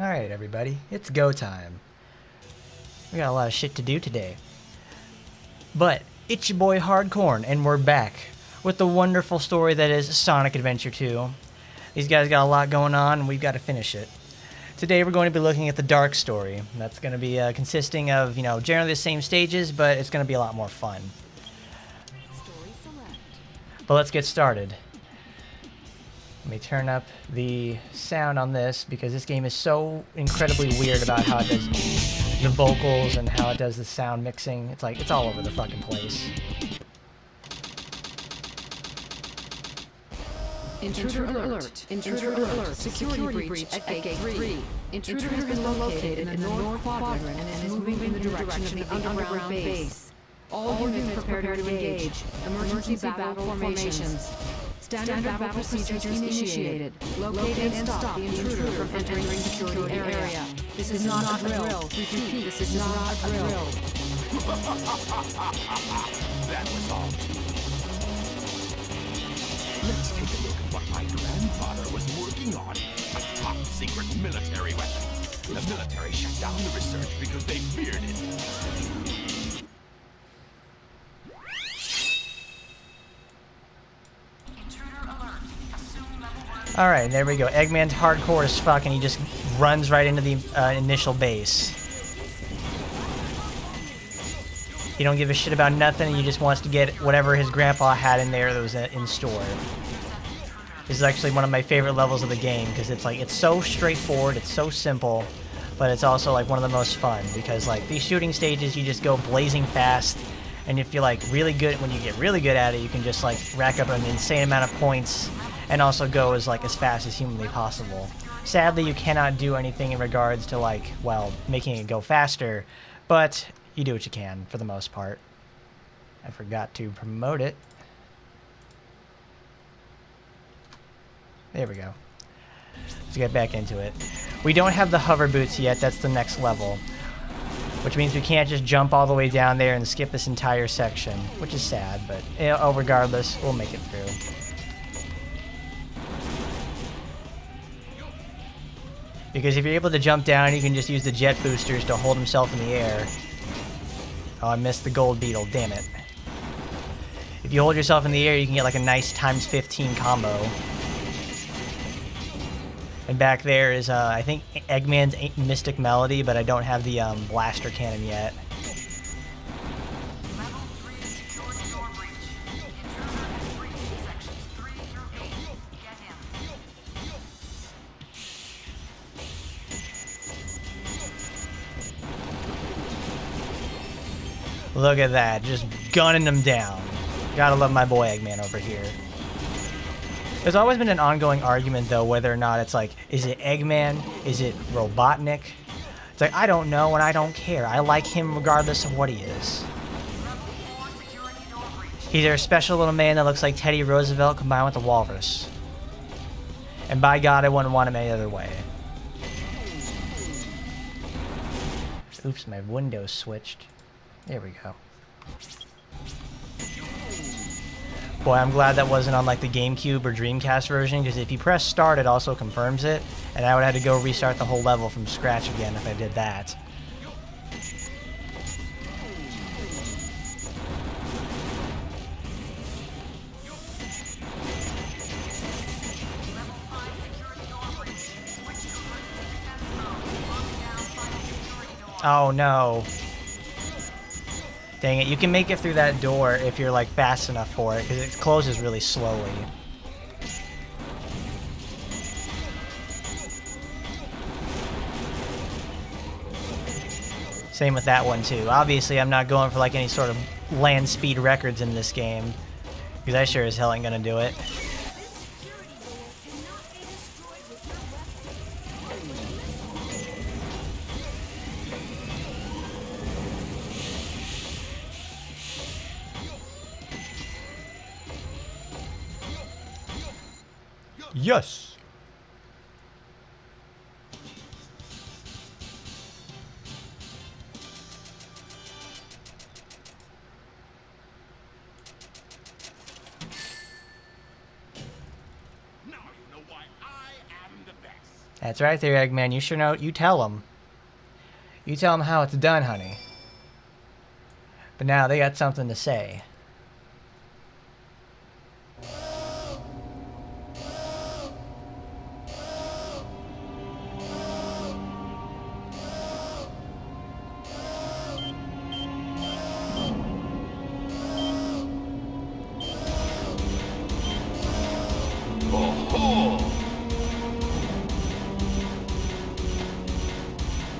Alright, everybody, it's go time. We got a lot of shit to do today. But it's your boy Hardcorn, and we're back with the wonderful story that is Sonic Adventure 2. These guys got a lot going on, and we've got to finish it. Today we're going to be looking at the Dark story. That's going to be consisting of, generally the same stages, but it's going to be a lot more fun. But let's get started. Let me turn up the sound on this because this game is so incredibly weird about how it does the vocals and how it does the sound mixing. It's like, it's all over the fucking place. Intruder alert. Intruder alert. Security breach at gate 3. Intruder has been located in the north quadrant and is moving in the direction of the underground base. All units prepare to engage. Emergency battle formations. Standard battle procedures initiated. Locate and stop the intruder from entering the security area. This is not a drill. Repeat, this is not a drill. That was all. Let's take a look at what my grandfather was working on. A top secret military weapon. The military shut down the research because they feared it. Alright, there we go. Eggman's hardcore as fuck, and he just runs right into the initial base. He don't give a shit about nothing, he just wants to get whatever his grandpa had in there that was in store. This is actually one of my favorite levels of the game, because it's like, it's so straightforward, it's so simple, but it's also like one of the most fun, because like these shooting stages, you just go blazing fast, and if you're like really good, when you get really good at it, you can just like rack up an insane amount of points, and also go as fast as humanly possible. Sadly, you cannot do anything in regards to like, well, making it go faster, but you do what you can for the most part. I forgot to promote it. There we go. Let's get back into it. We don't have the hover boots yet, that's the next level. Which means we can't just jump all the way down there and skip this entire section, which is sad, but regardless, we'll make it through. Because if you're able to jump down, you can just use the jet boosters to hold himself in the air. Oh, I missed the gold beetle, damn it. If you hold yourself in the air, you can get like a nice times 15 combo. And back there is, I think, Eggman's Mystic Melody, but I don't have the blaster cannon yet. Look at that, just gunning them down. Gotta love my boy Eggman over here. There's always been an ongoing argument, though, whether or not it's like, is it Eggman? Is it Robotnik? It's like, I don't know and I don't care. I like him regardless of what he is. He's a special little man that looks like Teddy Roosevelt combined with a walrus. And by God, I wouldn't want him any other way. Oops, my window switched. There we go. Boy, I'm glad that wasn't on like the GameCube or Dreamcast version, because if you press start, it also confirms it, and I would have to go restart the whole level from scratch again if I did that. Oh no. Dang it, you can make it through that door if you're like fast enough for it, because it closes really slowly. Same with that one too. Obviously I'm not going for like any sort of land speed records in this game, because I sure as hell ain't gonna do it. Yes! Now you know why I am the best. That's right there, Eggman. You sure know. You tell him. You tell him how it's done, honey. But now they got something to say.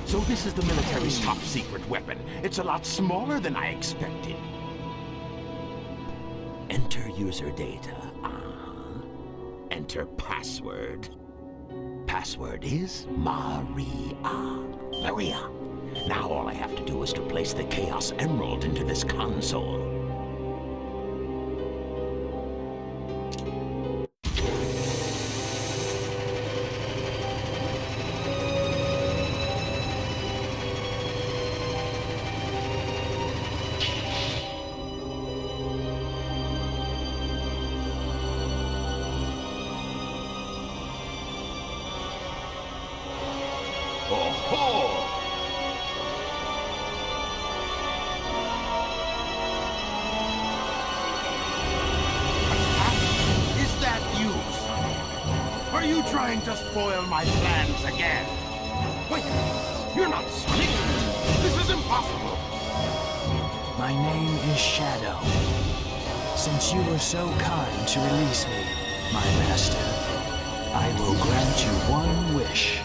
So this is the military's top secret weapon. It's a lot smaller than I expected. Enter user data. Enter password. Password is Maria. Maria. Now all I have to do is to place the Chaos Emerald into this console. Is that you, Sonic? Are you trying to spoil my plans again? Wait, you're not Sonic. This is impossible. My name is Shadow. Since you were so kind to release me, my master, I will grant you one wish.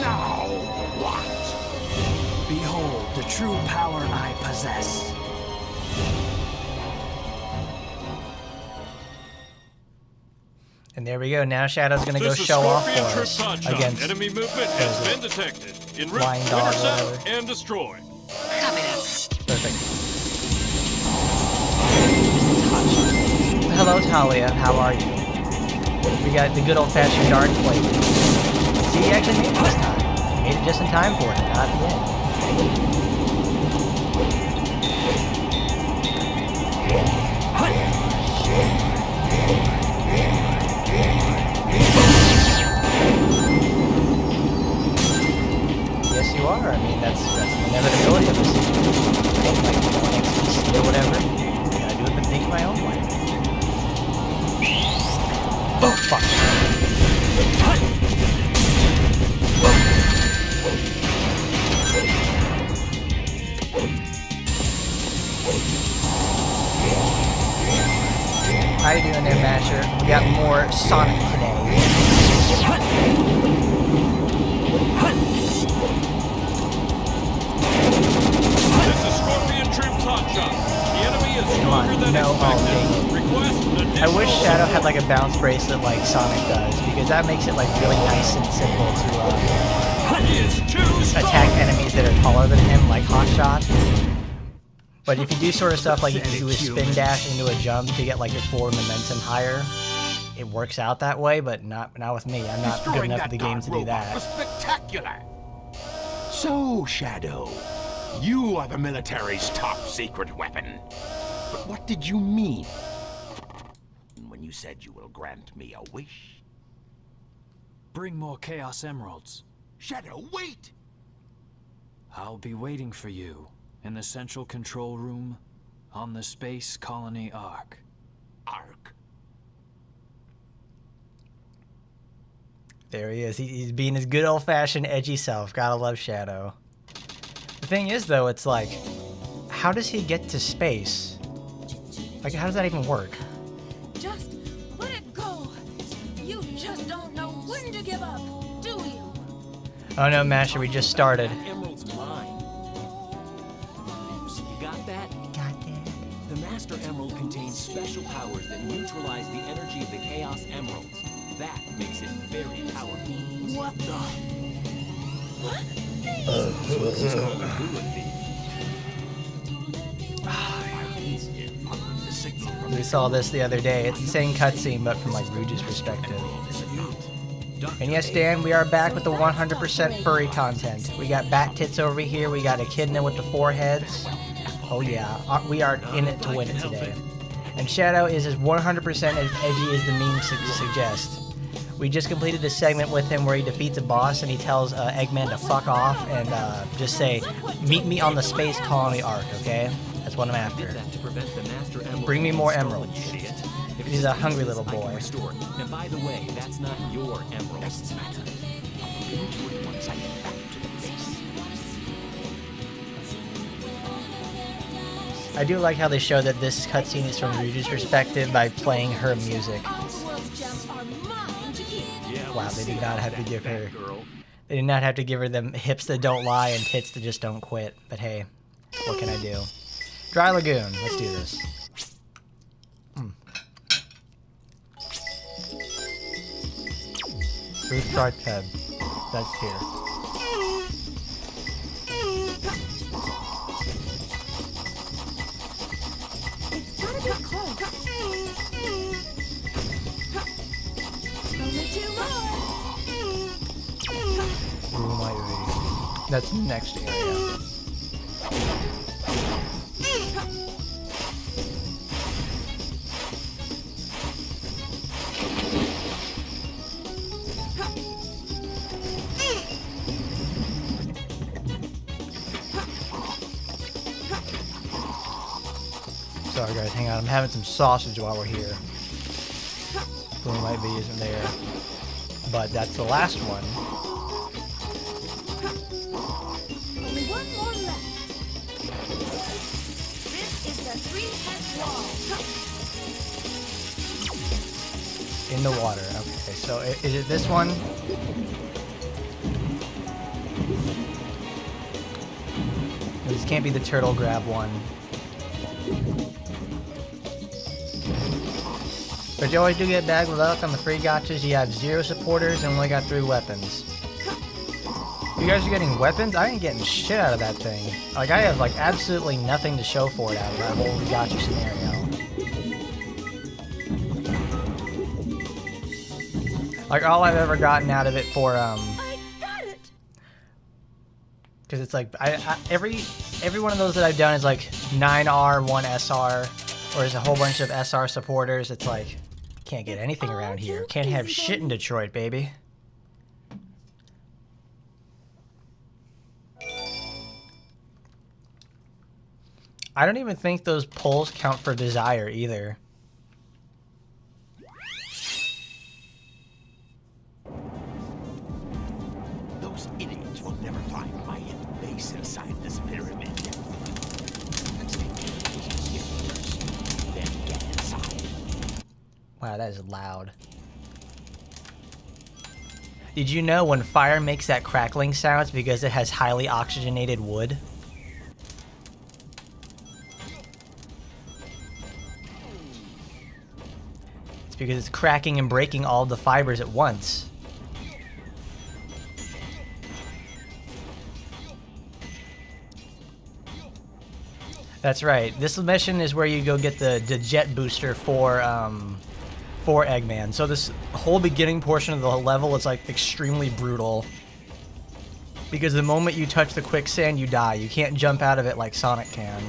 Now, what? Behold the true power I possess. And there we go. Now Shadow's gonna go This is show off Scorpion for Troop us Hotshot. against Enemy movement has been detected. En route, Flying dog, intercept whatever. and destroy. Perfect. Hello, Talia. How are you? We got the good old-fashioned dark plate. See, he actually made it this time. He made it just in time for it, not at the end. Yes, you are. I mean, that's the inevitability of this. Like, XPC or whatever. I gotta do it, but think my own way. Oh, fuck. How you doing there, Masher? We got more Sonic today. This is Scorpion Troop Hotshot. The enemy is Come on, stronger than no, oh, expected. Request I additional wish Shadow had support. like a bounce bracelet like Sonic does, because that makes it like really nice and simple to He is too strong. attack enemies that are taller than him, like Hotshot. But if you do sort of stuff like you can do a spin dash into a jump to get like your forward momentum higher, it works out that way, but not with me. I'm not good Destroying enough that at the game dark to do robot that. was spectacular. So, Shadow, you are the military's top secret weapon. But what did you mean when you said you will grant me a wish? Bring more Chaos Emeralds. Shadow, wait! I'll be waiting for you in the central control room on the Space Colony Ark. Ark. There he is. He's being his good old-fashioned edgy self. Gotta love Shadow. The thing is, though, it's like, how does he get to space? Like, how does that even work? Just let it go. You just don't know when to give up, do you? Oh no, Masher, we just started. Emerald's mine. You got that? Got that. The Master Emerald contains special powers that neutralize the energy of the Chaos Emeralds. That makes it very powerful. What the? This is called a bullet. The signal from We saw this the other day. It's the same cutscene, but from like Rouge's perspective. And yes, Dan, we are back with the 100% furry content. We got bat tits over here. We got Echidna with the four heads. Oh yeah, we are in it to win it today. And Shadow is as 100% as edgy as the meme suggests. We just completed a segment with him where he defeats a boss and he tells Eggman to fuck off and just say, meet me on the space colony arc, okay? That's what I'm after. Did that to prevent the Master Emerald Bring me from more installing, emeralds. idiot. If He's it's a not hungry yours, little I can boy. restore it. And by the way, that's not your emerald. Doesn't matter. I'll get to it once I get back to the base. I do like how they show that this cutscene is from Rouge's perspective by playing her music. All the world's gems are mine to keep. Yeah, Wow, they did not have to give her. girl. They did not have to give her them hips that don't lie and tits that just don't quit. But hey, what can I do? Dry Lagoon. Let's do this. Ruth Darkhead. That's here. It's gotta be close. Only two more. Ooh, my baby. That's the next area. Sorry guys, hang on. I'm having some sausage while we're here. Boom Light V isn't there. But that's the last one. Only one more left. This is the three-head wall. In the water. Okay, so is it this one? This can't be the turtle grab one. But you always do get bad luck on the free gotchas. You have 0 supporters and only got 3 weapons. You guys are getting weapons? I ain't getting shit out of that thing. Like, I have, like, absolutely nothing to show for it out of that whole gotcha scenario. Like, all I've ever gotten out of it for, I got it. because it's like, every one of those that I've done is like 9R, 1SR, or there's a whole bunch of SR supporters. It's like, can't get anything around here. Can't have shit in Detroit, baby. I don't even think those pulls count for desire either. Those idiots will never find my hidden base inside this pyramid. Let's take care of business here first, then get inside. Wow, that is loud. Did you know when fire makes that crackling sound, it's because it has highly oxygenated wood? It's because it's cracking and breaking all the fibers at once. That's right. This mission is where you go get the jet booster for Eggman. So this whole beginning portion of the level is like extremely brutal. Because the moment you touch the quicksand, you die. You can't jump out of it like Sonic can.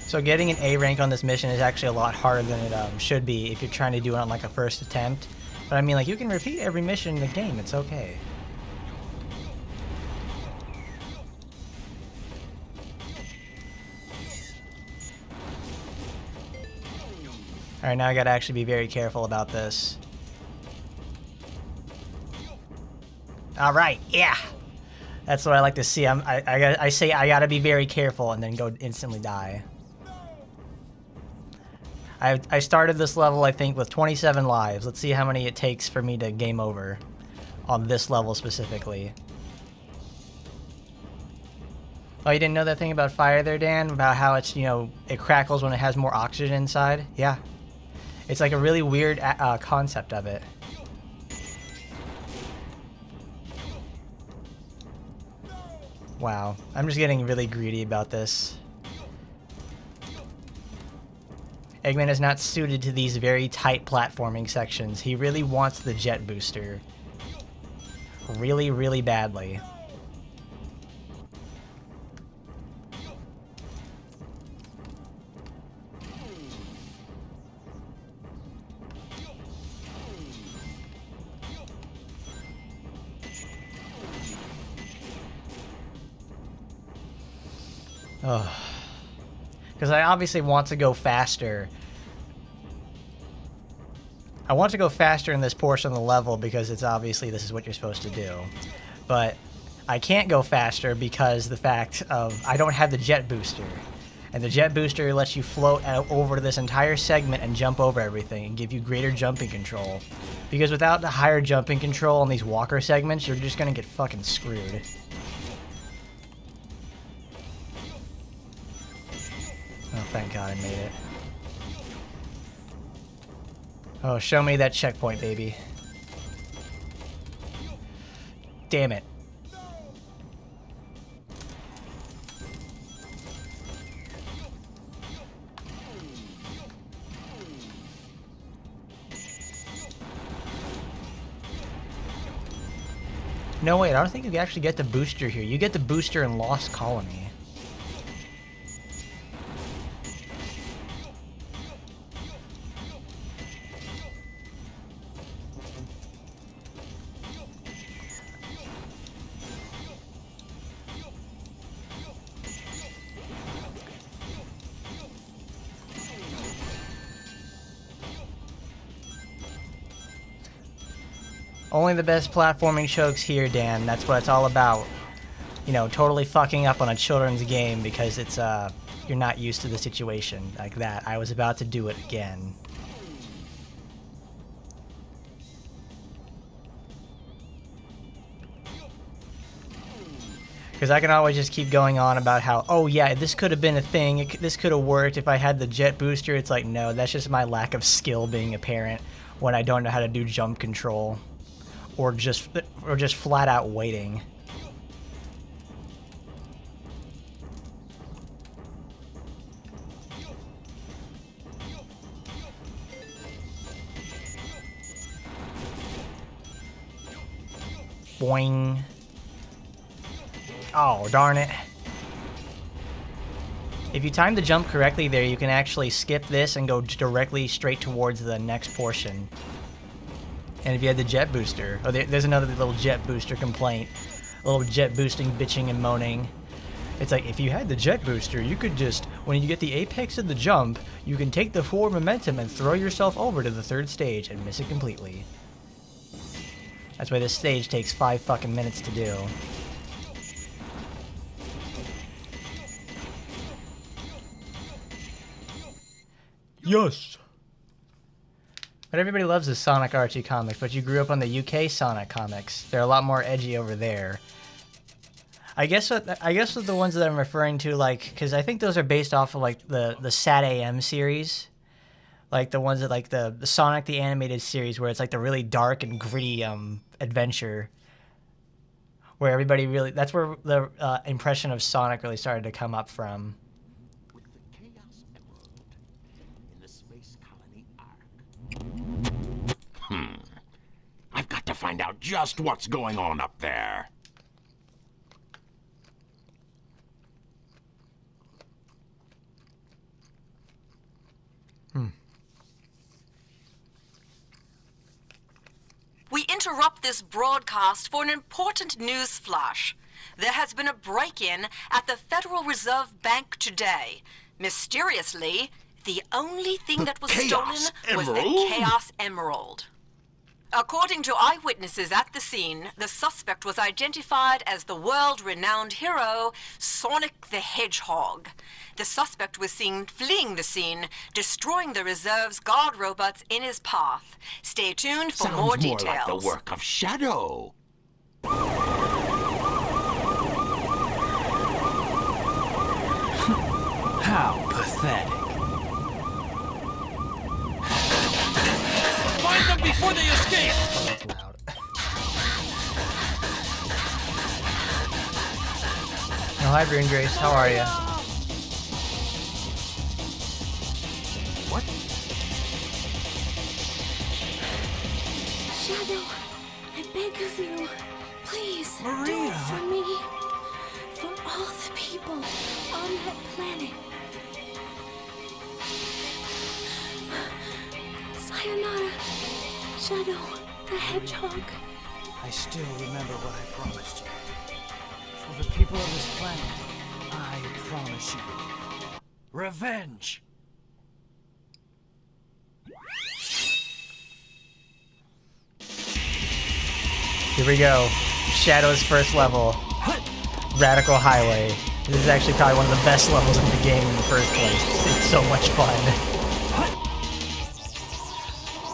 So getting an A rank on this mission is actually a lot harder than it should be if you're trying to do it on like a first attempt. But I mean, like, you can repeat every mission in the game. It's okay. Alright, now I gotta actually be very careful about this. Alright, yeah! That's what I like to see. I say I gotta be very careful and then go instantly die. I started this level, I think, with 27 lives. Let's see how many it takes for me to game over on this level specifically. Oh, you didn't know that thing about fire there, Dan? About how it's, you know, it crackles when it has more oxygen inside? Yeah. It's like a really weird concept of it. Wow. I'm just getting really greedy about this. Eggman is not suited to these very tight platforming sections. He really wants the jet booster. really, really badly. Oh. Because I obviously want to go faster. I want to go faster in this portion of the level because it's obviously this is what you're supposed to do. But I can't go faster because the fact of I don't have the jet booster. And the jet booster lets you float out over this entire segment and jump over everything and give you greater jumping control. Because without the higher jumping control on these walker segments, you're just going to get fucking screwed. Oh, thank God I made it. Oh, show me that checkpoint, baby. Damn it. No, wait, I don't think you actually get the booster here. You get the booster in Lost Colony. Only the best platforming chokes here, Dan. That's what it's all about. You know, totally fucking up on a children's game because it's, you're not used to the situation like that. I was about to do it again. Because I can always just keep going on about how, oh yeah, this could have been a thing. This could have worked if I had the jet booster. It's like, no, that's just my lack of skill being apparent when I don't know how to do jump control. Or just flat out waiting. Boing. Oh, darn it. If you time the jump correctly there, you can actually skip this and go directly straight towards the next portion. And if you had the jet booster, oh, there's another little jet booster complaint. A little jet boosting, bitching, and moaning. It's like, if you had the jet booster, you could just, when you get the apex of the jump, you can take the forward momentum and throw yourself over to the third stage and miss it completely. That's why this stage takes 5 fucking minutes to do. Yes! But everybody loves the Sonic Archie comics, but you grew up on the UK Sonic comics. They're a lot more edgy over there. I guess with the ones that I'm referring to, like, because I think those are based off of like the Sat AM series, like the ones that like the Sonic the Animated series, where it's like the really dark and gritty adventure, where everybody really, that's where the impression of Sonic really started to come up from. With the Chaos Emerald in the Space Colony Ark. I've got to find out just what's going on up there. We interrupt this broadcast for an important news flash. There has been a break-in at the Federal Reserve Bank today. Mysteriously, the only thing that was stolen was the Chaos Emerald. According to eyewitnesses at the scene, the suspect was identified as the world-renowned hero, Sonic the Hedgehog. The suspect was seen fleeing the scene, destroying the reserve's guard robots in his path. Stay tuned for more details. Sounds more like the work of Shadow. How pathetic. Find them before they escape! That's loud. Oh, hi, Brune Grace. How are you? What? Shadow, I beg of you, Do it for me. For all the people on that planet. Sayonara, Shadow the Hedgehog. I still remember what I promised you. For the people of this planet, I promise you revenge. Here we go. Shadow's first level. Radical Highway. This is actually probably one of the best levels in the game in the first place. It's so much fun.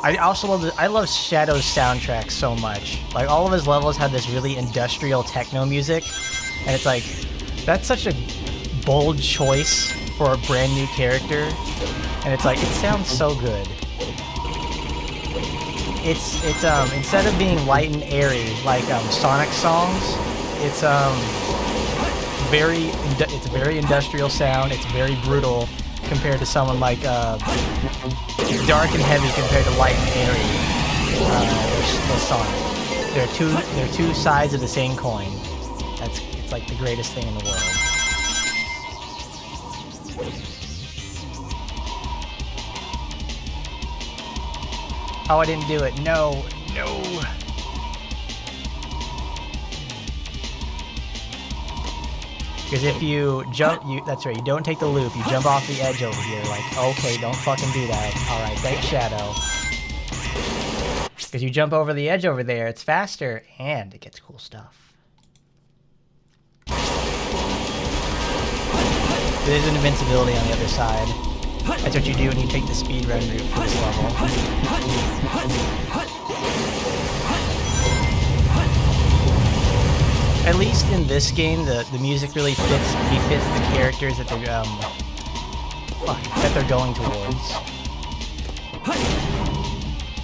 I also love Shadow's soundtrack so much. Like, all of his levels have this really industrial techno music, and it's like, that's such a bold choice for a brand new character, and it's like, it sounds so good. It's instead of being light and airy like Sonic songs, it's a very industrial sound. It's very brutal compared to someone like it's dark and heavy compared to light and airy with Sonic. They're two sides of the same coin. It's like the greatest thing in the world. Oh, I didn't do it. No. Because if you jump, that's right, you don't take the loop, you jump off the edge over here, like, okay, don't fucking do that. Alright, thanks, Shadow. Because you jump over the edge over there, it's faster, and it gets cool stuff. There's an invincibility on the other side. That's what you do when you take the speedrun route for this level. At least in this game, the music really befits the characters that they're going towards.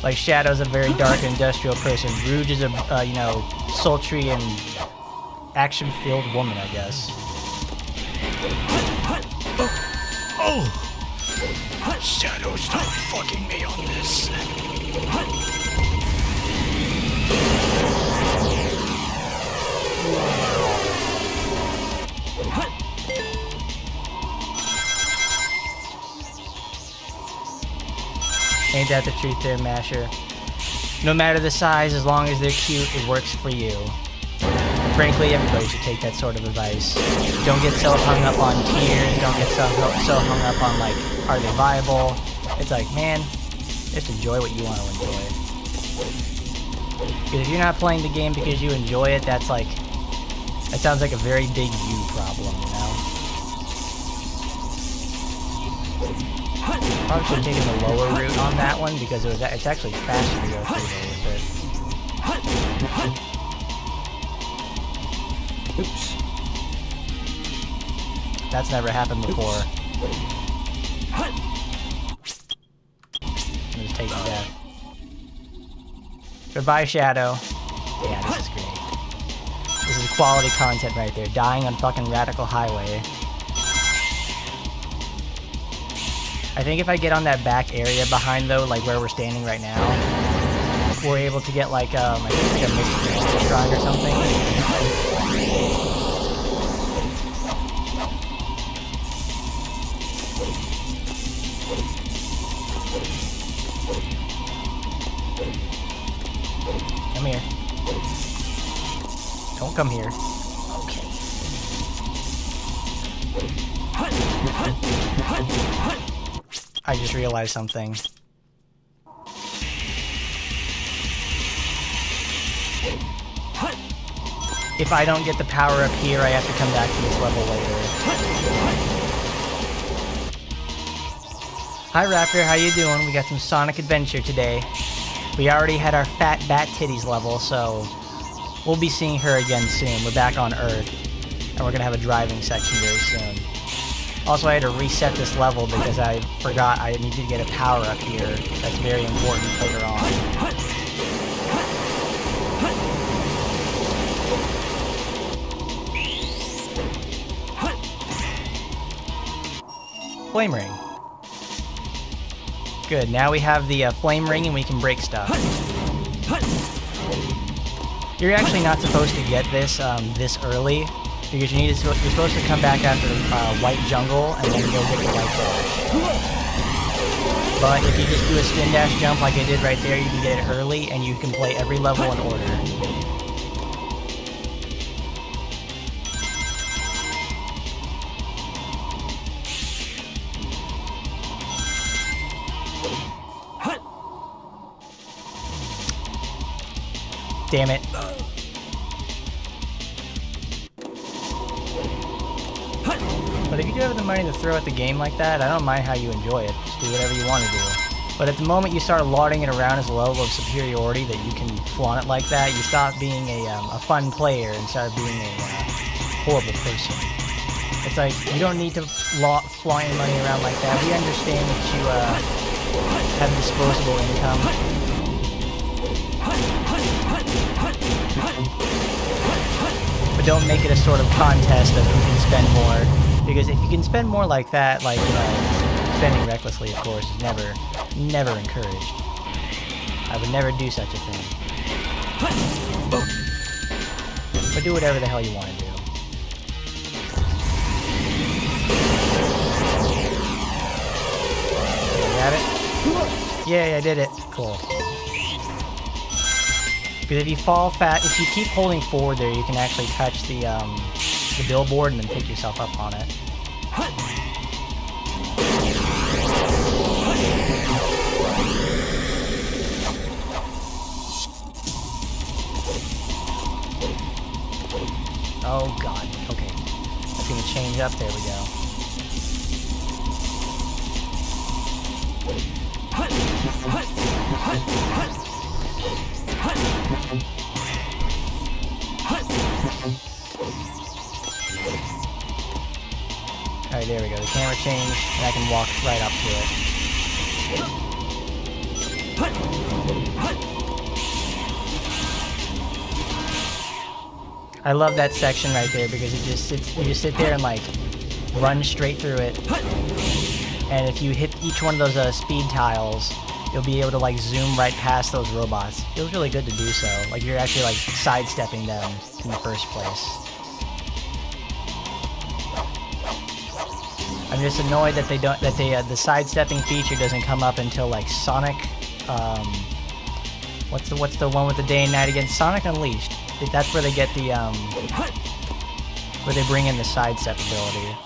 Like, Shadow's a very dark industrial person. Rouge is a sultry and action-filled woman, I guess. Oh! Shadow, stop fucking me on this. Ain't that the truth there, Masher? No matter the size, as long as they're cute, it works for you. And frankly, everybody should take that sort of advice. Don't get so hung up on tiers, don't get so hung up on, like, are they viable? It's like, man, just enjoy what you want to enjoy. Because if you're not playing the game because you enjoy it, that sounds like a very big you problem, you know? Probably should have taken the lower route on that one because it's actually faster to go through there with it. Oops. That's never happened before. I'm just taking that. Goodbye, Shadow. Yeah, this is great. This is quality content right there. Dying on fucking Radical Highway. I think if I get on that back area behind, though, like where we're standing right now, we're able to get like, I think it's like a Mystic Shrine or something. Come here. Don't come here. Okay. I just realized something. If I don't get the power up here, I have to come back to this level later. Hi Raptor, how you doing? We got some Sonic Adventure today. We already had our Fat Bat Titties level, so we'll be seeing her again soon. We're back on Earth, and we're gonna have a driving section very soon. Also, I had to reset this level because I forgot I needed to get a power up here. That's very important later on. Flame ring. Good, now we have the flame ring and we can break stuff. You're actually not supposed to get this this early, because you're supposed to come back after White Jungle and then go get the White Dash. But if you just do a spin dash jump like I did right there, you can get it early and you can play every level in order. Damn it. But if you do have the money to throw at the game like that, I don't mind how you enjoy it. Just do whatever you want to do. But at the moment you start lauding it around as a level of superiority that you can flaunt it like that, you stop being a fun player and start being a horrible person. It's like, you don't need to flaunt your money around like that. We understand that you have disposable income. But don't make it a sort of contest of who can spend more. Because if you can spend more like that, like, spending recklessly, of course, is never encouraged. I would never do such a thing. But do whatever the hell you want to do. Got it? Yay, I did it. Cool. Because if you fall if you keep holding forward there, you can actually touch the billboard and then pick yourself up on it. Oh god, okay. That's gonna change up, there we go. Alright, there we go. The camera changed, and I can walk right up to it. I love that section right there because it just sits, you just sit there and like run straight through it. And if you hit each one of those speed tiles, you'll be able to like zoom right past those robots. It feels really good to do so. Like you're actually like sidestepping them in the first place. I'm just annoyed that the sidestepping feature doesn't come up until like Sonic. What's the one with the day and night again? Sonic Unleashed. That's where they get the where they bring in the sidestep ability.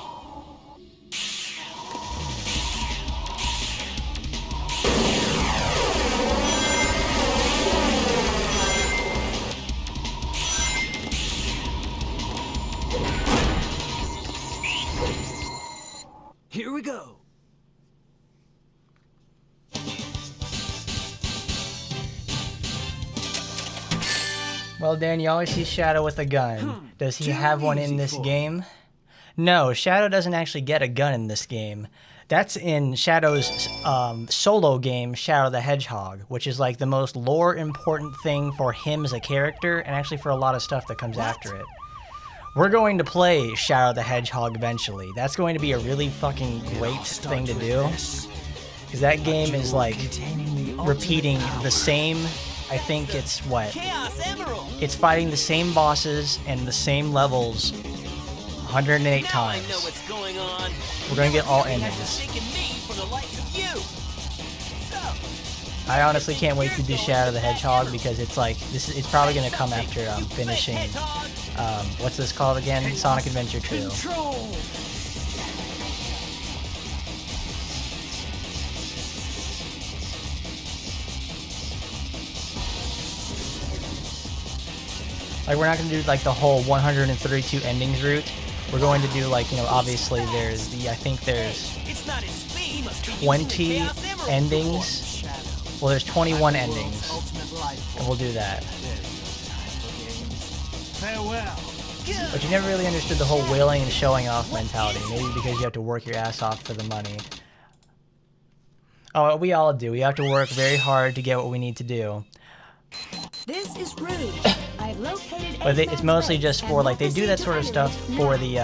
Here we go. Well, Dan, you always see Shadow with a gun. Does he have one in this game? No, Shadow doesn't actually get a gun in this game. That's in Shadow's solo game, Shadow the Hedgehog, which is like the most lore important thing for him as a character, and actually for a lot of stuff that comes after it. We're going to play Shadow the Hedgehog eventually. That's going to be a really fucking great thing to do. Because that game is like repeating the same, I think it's what? It's fighting the same bosses and the same levels 108 times. We're going to get all endings. I honestly can't wait to do Shadow the Hedgehog because it's like, it's probably going to come after finishing, what's this called again? Sonic Adventure 2. Like, we're not going to do like the whole 132 endings route. We're going to do like, you know, obviously there's the, I think there's 20 endings. Well, there's 21 endings. And we'll do that. But you never really understood the whole wailing and showing off mentality. Maybe because you have to work your ass off for the money. Oh, we all do. We have to work very hard to get what we need to do. This is Rouge. I've located But it's mostly just for, like, they do that sort of stuff for the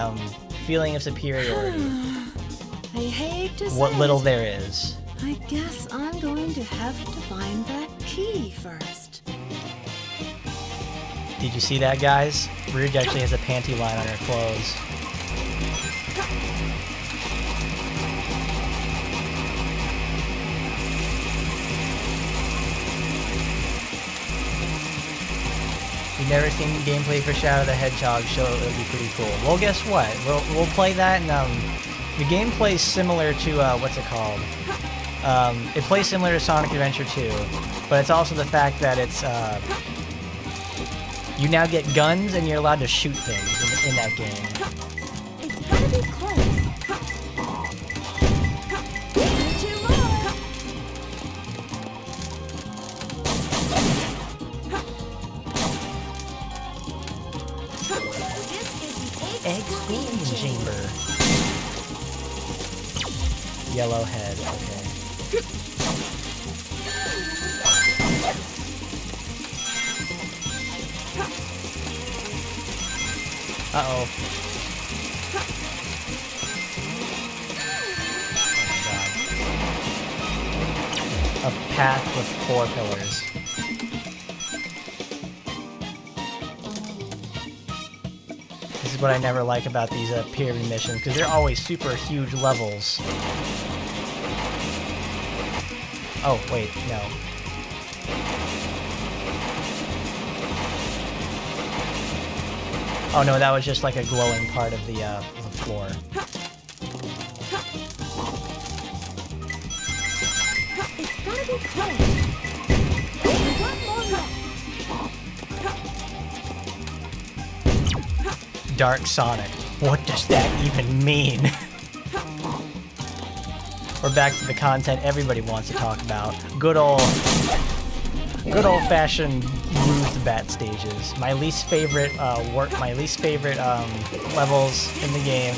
feeling of superiority. I hate to say What little there is. I guess I'm going to have to find that key first. Did you see that, guys? Rouge actually has a panty line on her clothes. You've never seen gameplay for Shadow the Hedgehog, so it would be pretty cool. Well, guess what? We'll play that, and the gameplay is similar to what's it called? It plays similar to Sonic Adventure 2, but it's also the fact that it's you now get guns and you're allowed to shoot things in that game. It's gotta be close. Too long. This is the Egg Queen Chamber. Yellow head, okay. Uh-oh. Oh my god. A path with 4 pillars. This is what I never like about these peer missions, because they're always super huge levels. Oh, wait, no. Oh no, that was just like a glowing part of the floor. It's gotta be close. One more left. Dark Sonic. What does that even mean? We're back to the content everybody wants to talk about. Good old-fashioned Rouge the Bat stages. My least favorite levels in the game.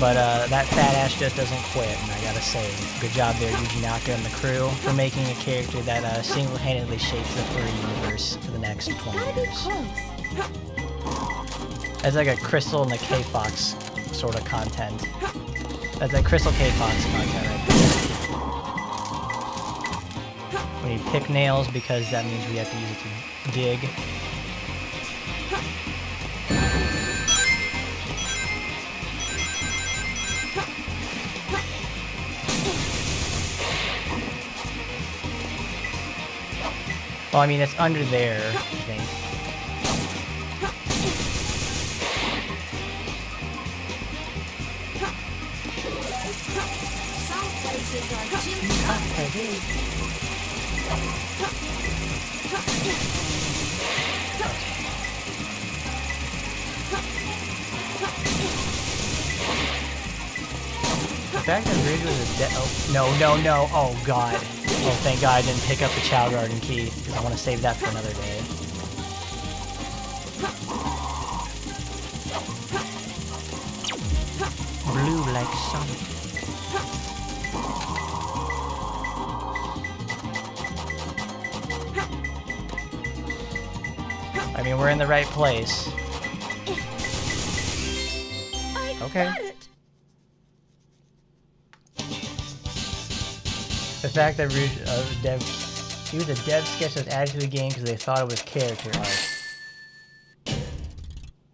But that fat ass just doesn't quit, and I gotta say, good job there, Yuji Naka and the crew, for making a character that single-handedly shapes the furry universe for the next 20 years. That's like a Crystal and the K-Fox sort of content. That's like Crystal K-Fox content right there. We need pick nails because that means we have to use it to dig. Well, I mean, it's under there, I think. Some places are too tough to do. The fact that Rouge was a dead. Oh, no. Oh, God. Oh, thank God I didn't pick up the Chow Garden key, because I want to save that for another day. Blue like Sonic. I mean, we're in the right place. Okay. Got it. The fact that Rouge, he was a dev sketch that was added to the game because they thought it was character art.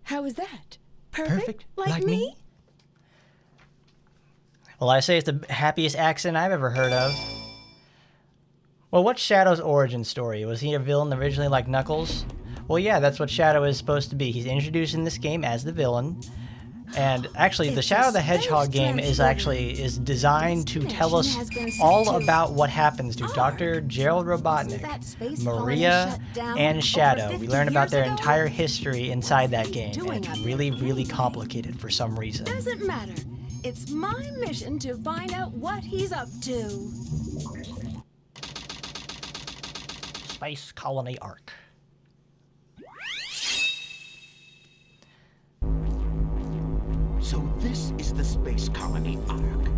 How is that? Perfect? Like me? Well, I say it's the happiest accent I've ever heard of. Well, what's Shadow's origin story? Was he a villain originally like Knuckles? Well, yeah, that's what Shadow is supposed to be. He's introduced in this game as the villain. And actually, the Shadow the Hedgehog game is designed to tell us all about what happens to Dr. Gerald Robotnik, Maria, and Shadow. We learn about their entire history inside that game, and it's really, really complicated for some reason. Doesn't matter. It's my mission to find out what he's up to. Space Colony Arc. So this is the Space Colony Ark.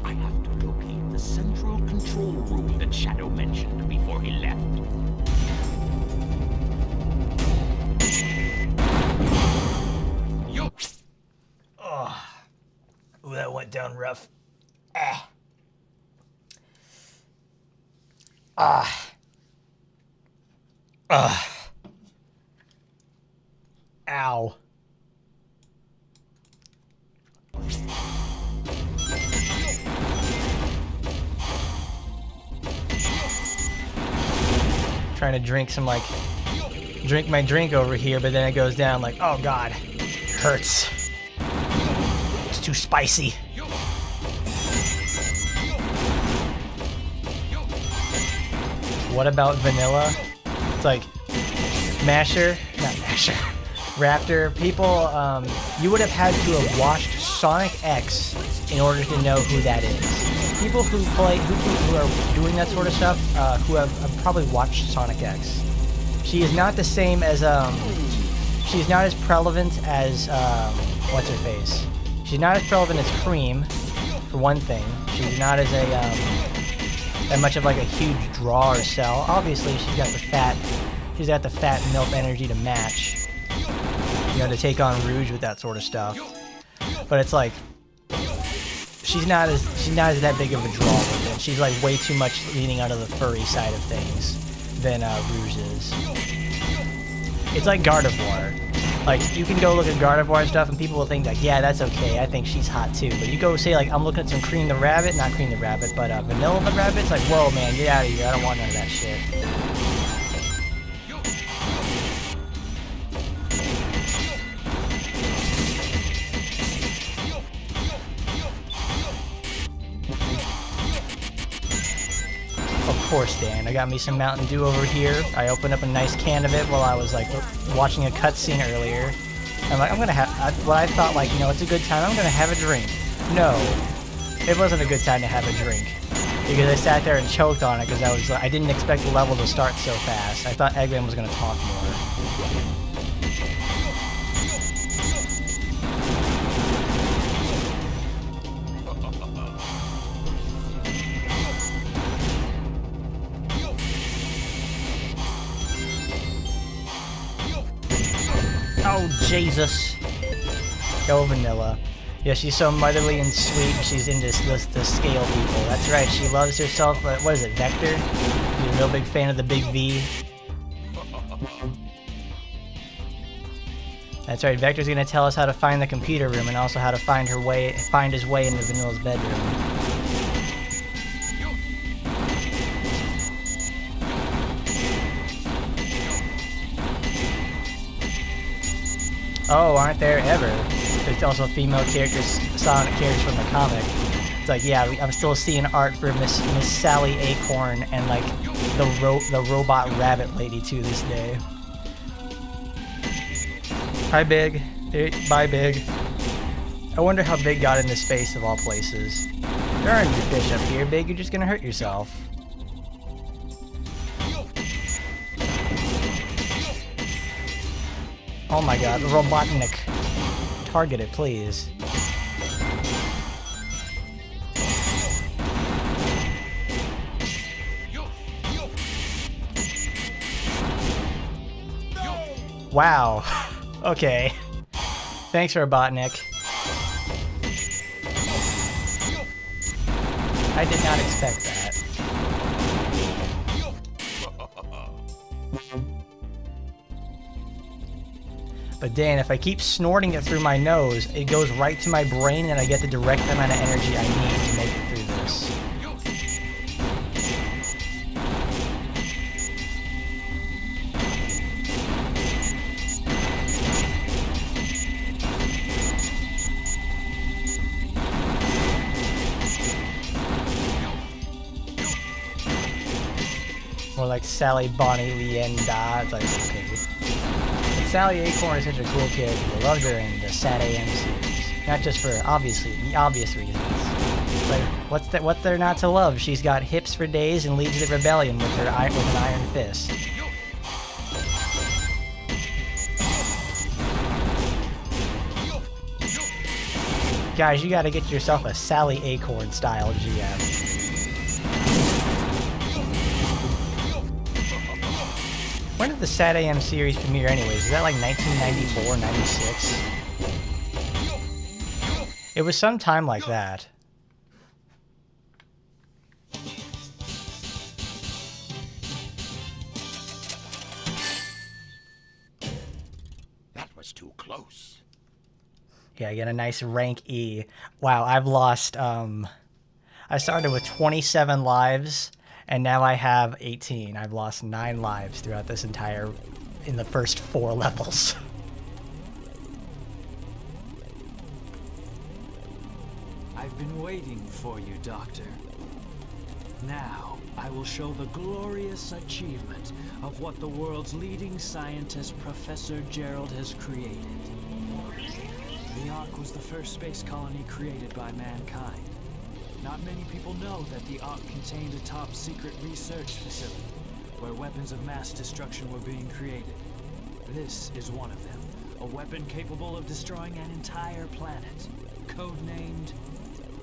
I have to locate the central control room that Shadow mentioned before he left. Yo! Oh. Ooh, that went down rough. Ow. Trying to drink some, like, drink my drink over here, but then it goes down like, oh god, hurts. It's too spicy. What about vanilla? It's like Masher, not Masher, Raptor. People, you would have had to have watched Sonic X in order to know who that is. People who play, who are doing that sort of stuff, who have probably watched Sonic X. She is not the same as, she's not as prevalent as, what's her face? She's not as prevalent as Cream, for one thing. She's not as that much of like a huge draw or sell. Obviously, she's got the fat milk energy to match, you know, to take on Rouge with that sort of stuff. But it's like, she's not as that big of a draw with it. She's like way too much leaning out of the furry side of things than Rouge is. It's like Gardevoir. Like, you can go look at Gardevoir and stuff, and people will think like, yeah, that's okay, I think she's hot too. But you go say like, I'm looking at some Cream the Rabbit, not Cream the Rabbit, but Vanilla the Rabbit, it's like, whoa man, get out of here, I don't want none of that shit. Of course, Dan. I got me some Mountain Dew over here. I opened up a nice can of it while I was like watching a cutscene earlier. I'm like, I'm gonna have what I thought, like, you know, it's a good time. I'm gonna have a drink. No, it wasn't a good time to have a drink because I sat there and choked on it because I didn't expect the level to start so fast. I thought Eggman was gonna talk more. Oh, Jesus. Go Vanilla. Yeah, she's so motherly and sweet, and she's into the scale people. That's right, she loves herself, what is it, Vector? She's a real big fan of the big V. That's right, Vector's gonna tell us how to find the computer room, and also how to find his way into Vanilla's bedroom. Oh, aren't there ever? There's also female characters, Sonic characters from the comic. It's like, yeah, I'm still seeing art for Miss Sally Acorn and like the robot rabbit lady to this day. Hi, Big. Bye, Big. I wonder how Big got into space of all places. There aren't any fish up here, Big. You're just gonna hurt yourself. Oh my god, Robotnik. Target it, please. Wow. Okay. Thanks, Robotnik. I did not expect that. But Dan, if I keep snorting it through my nose, it goes right to my brain and I get the direct amount of energy I need to make it through this. More like Sally Bonnie Lienda. It's like, okay. But Sally Acorn is such a cool character. I loved her in the Sad AM series. Not just for the obvious reasons. But what's there not to love? She's got hips for days and leads the rebellion with an iron fist. Guys, you gotta get yourself a Sally Acorn style GM. When did the Sad AM series premiere anyways? Is that like 1994, 96? It was some time like that. That was too close. Yeah, I get a nice rank E. Wow, I've lost, I started with 27 lives, and now I have 18. I've lost 9 lives throughout this entire, in the first 4 levels. I've been waiting for you, Doctor. Now, I will show the glorious achievement of what the world's leading scientist, Professor Gerald, has created. The Ark was the first space colony created by mankind. Not many people know that the Ark contained a top-secret research facility where weapons of mass destruction were being created. This is one of them, a weapon capable of destroying an entire planet, codenamed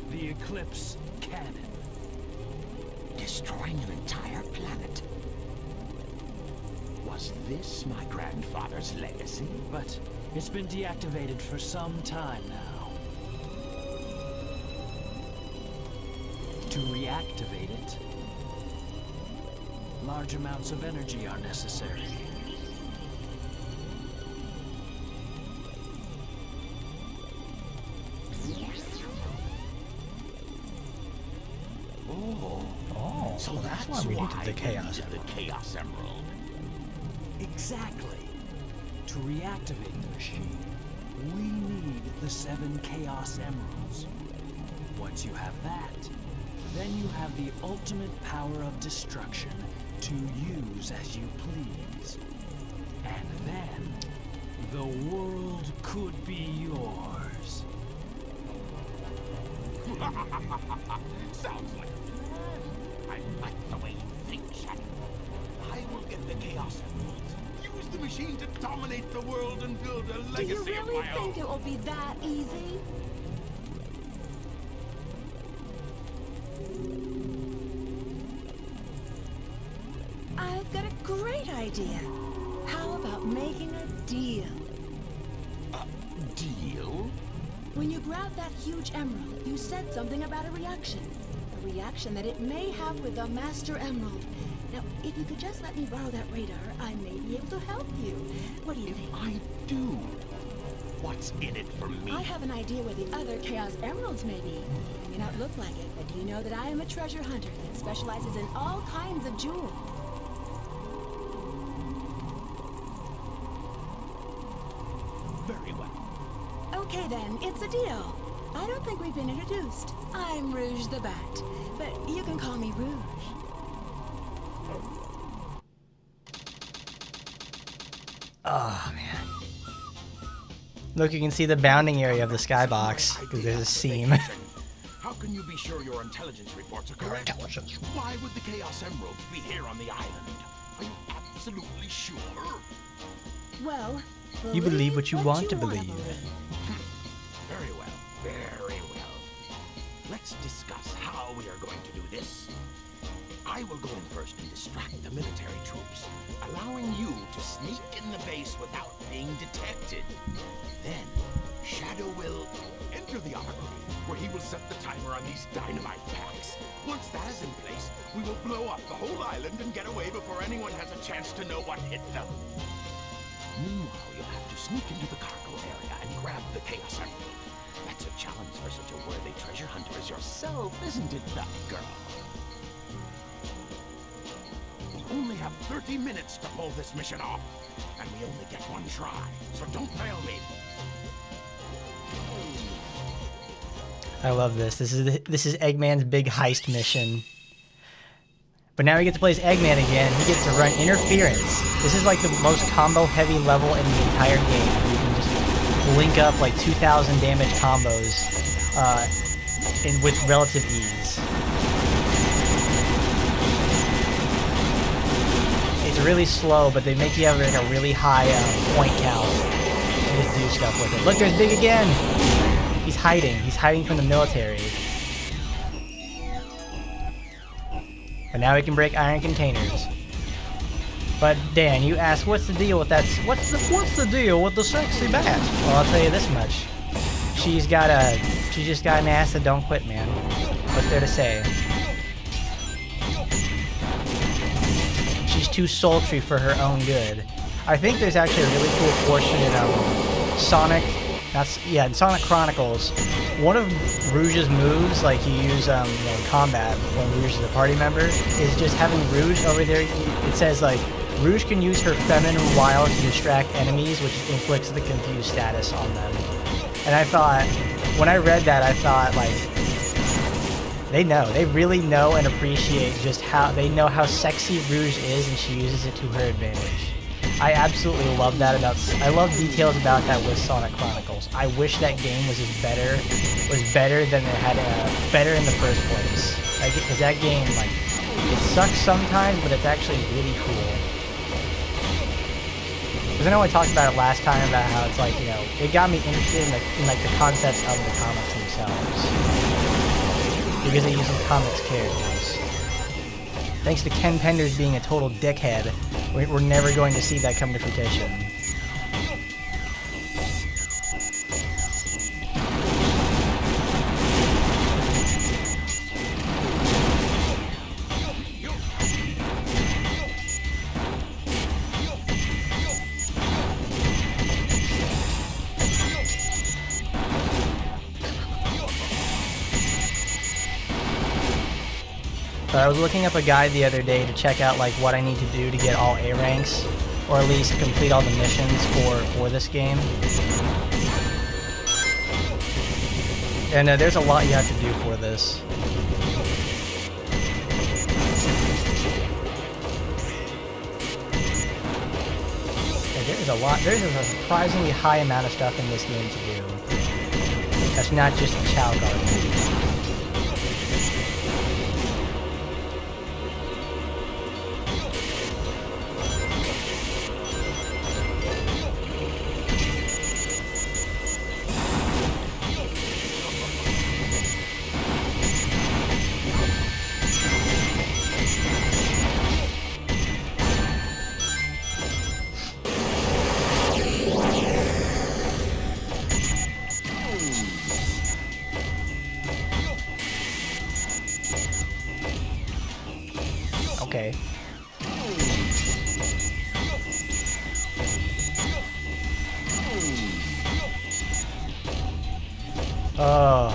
the Eclipse Cannon. Destroying an entire planet. Was this my grandfather's legacy? But it's been deactivated for some time now. To reactivate it, large amounts of energy are necessary. So well, that's why we why needed the Chaos the Chaos Emerald. Exactly. To reactivate the machine, we need the 7 Chaos Emeralds. Once you have that, then you have the ultimate power of destruction to use as you please. And then, the world could be yours. Sounds like I like the way you think, Shadow. I will get the Chaos Emerald. Use the machine to dominate the world and build a Do legacy you of really my think own. it will be that easy? I've got a great idea. How about making a deal? Deal? When you grab that huge emerald, you said something about a reaction. A reaction that it may have with the Master Emerald. Now, if you could just let me borrow that radar, I may be able to help you. What do you think? I do. What's in it for me? I have an idea where the other Chaos Emeralds may be. It may not look like it, but do you know that I am a treasure hunter that specializes in all kinds of jewels? Very well. Okay then, it's a deal. I don't think we've been introduced. I'm Rouge the Bat, but you can call me Rouge. Oh, man. Look, you can see the bounding area of the skybox, because there's a seam. How can you be sure your intelligence reports are correct? Why would the Chaos Emeralds be here on the island? Are you absolutely sure? Well, You believe what you want to wanna believe. Very well, very well. Let's discuss how we are going to do this. I will go in first and distract the military troops, allowing you to sneak in the base without being detected. Then, Shadow will enter the armory, where he will set the timer on these dynamite packs. Once that is in place, we will blow up the whole island and get away before anyone has a chance to know what hit them. Meanwhile, you'll have to sneak into the cargo area and grab the Chaos Emerald. That's a challenge for such a worthy treasure hunter as yourself, isn't it, that girl? We only have 30 minutes to pull this mission off, and we only get one try, so don't fail me. I love this. This is Eggman's big heist mission. But now he gets to play as Eggman again. He gets to run interference. This is like the most combo-heavy level in the entire game. You can just link up like 2,000 damage combos with relative ease. It's really slow, but they make you have like a really high point count and just do stuff with it. Look, there's Big again! He's hiding. He's hiding from the military. But now we can break iron containers. But Dan, you asked, what's the deal with that? What's the deal with the sexy bat? Well, I'll tell you this much. She just got an ass that don't quit, man. What's there to say? She's too sultry for her own good. I think there's actually a really cool portion in Sonic, in Sonic Chronicles, one of Rouge's moves, like you use in combat when Rouge is a party member, is just having Rouge over there. It says like Rouge can use her feminine wiles to distract enemies, which inflicts the confused status on them. And I thought, when I read that, I thought like, they really know and appreciate just how sexy Rouge is, and she uses it to her advantage. I absolutely love that I love details about that with Sonic Chronicles. I wish that game was better than it had, better in the first place. Because that game, like, it sucks sometimes, but it's actually really cool. Because I know I talked about it last time about how it's like, it got me interested in the concepts of the comics themselves. Because it uses comics characters. Thanks to Ken Penders being a total dickhead, we're never going to see that come to fruition. I was looking up a guide the other day to check out like what I need to do to get all A ranks, or at least complete all the missions for this game. And there's a lot you have to do for this. There's a lot. There's a surprisingly high amount of stuff in this game to do. That's not just the Chow Garden. Okay. Oh.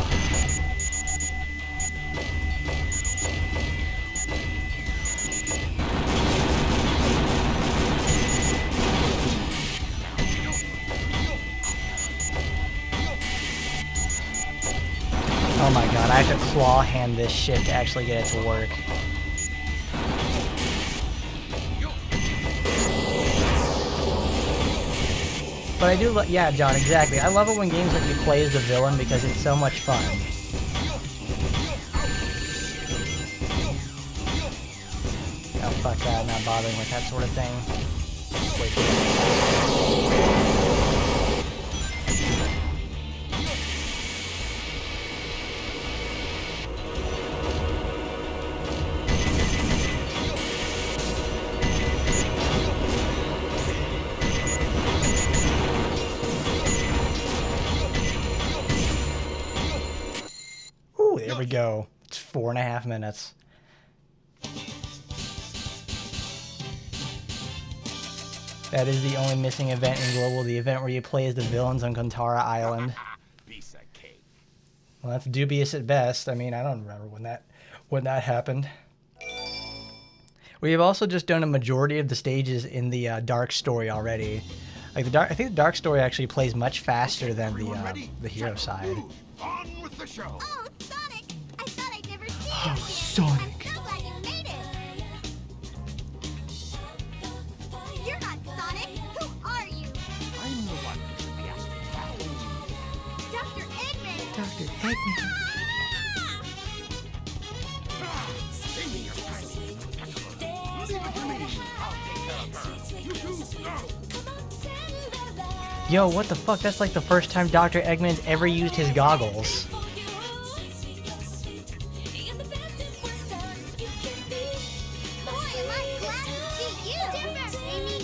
Oh my god, I have to claw hand this shit to actually get it to work. But I do yeah, John, exactly. I love it when games let you play as the villain because it's so much fun. Oh, fuck that, I'm not bothering with that sort of thing. Wait. There we go. It's 4.5 minutes. That is the only missing event in Global, the event where you play as the villains on Kontara Island. Piece of cake. Well, that's dubious at best. I mean, I don't remember when that happened. We have also just done a majority of the stages in the Dark Story already. Like I think the Dark Story actually plays much faster than the Hero side. On with the show. Oh, Sonic! I thought I'd never see you Oh, again. Sonic! I'm so glad you made it. You're not Sonic. Who are you? I'm the one who should be asking that. Dr. Eggman. Dr. Eggman. Give me your tiny. Leave it to me. I'll take care of her. You two, go. Yo, what the fuck? That's like the first time Dr. Eggman's ever used his goggles. Boy, am I glad to see you. Stand back, Amy.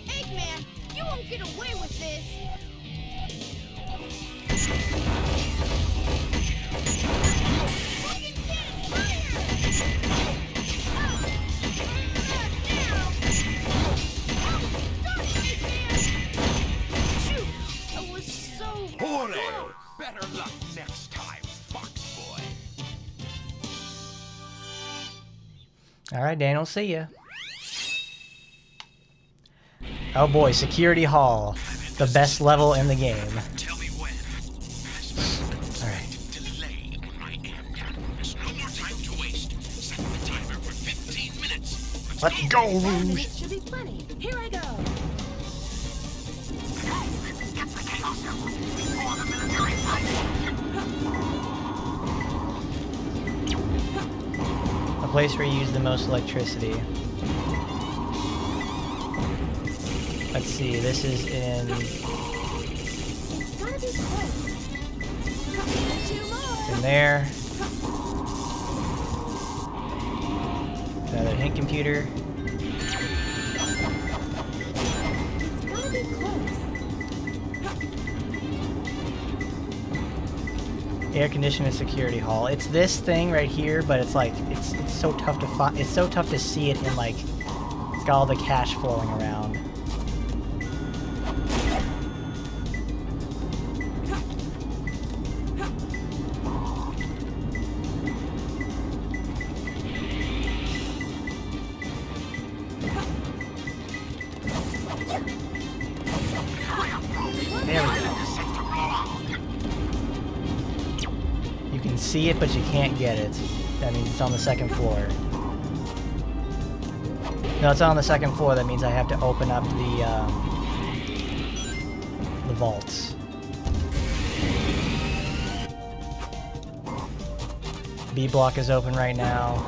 Eggman, you won't get away with this. Fucking get fire! Hooray! Better luck next time, Fox Boy. All right, Daniel, see ya. Oh boy, Security Hall. The best level in the game. Tell me when. Alright. Delay on my end. There's no more time to waste. Set the timer for 15 minutes. Let's go, Rouge! It should be plenty. Here I go. Get the Chaos Emerald before the military fights. A place where you use the most electricity. Let's see, this is in... Gotta be close. Two more. in there. Another hint computer. Gotta be close. Air conditioning security hall. It's this thing right here, but it's like it's so tough to find. It's so tough to see it in like it's got all the cash flowing around. There we go. You can see it, but you can't get it. That means it's on the second floor. No, it's on the second floor. That means I have to open up the vaults. B block is open right now.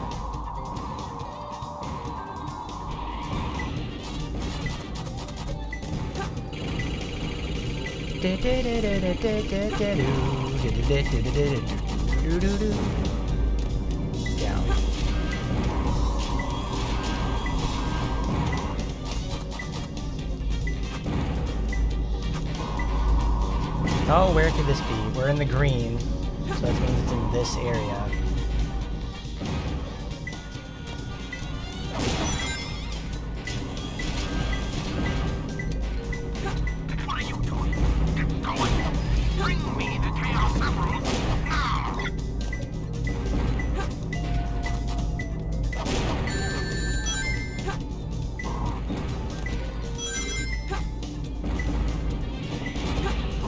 Down. Oh, where could this be? We're in the green, so that means it's in this area. What are you doing? Get going. Bring me the Chaos Emerald now.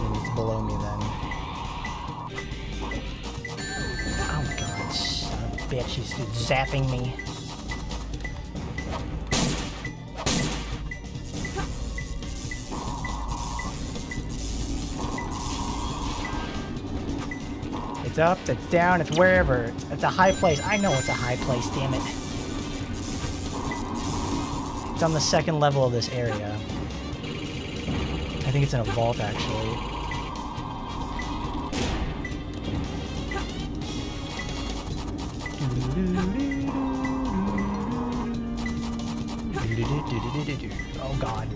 It's below me then. Oh god, son of a bitch, he's zapping me. It's up, it's down, it's wherever. It's a high place. I know it's a high place, damn it. It's on the second level of this area. I think it's in a vault, actually. Oh god.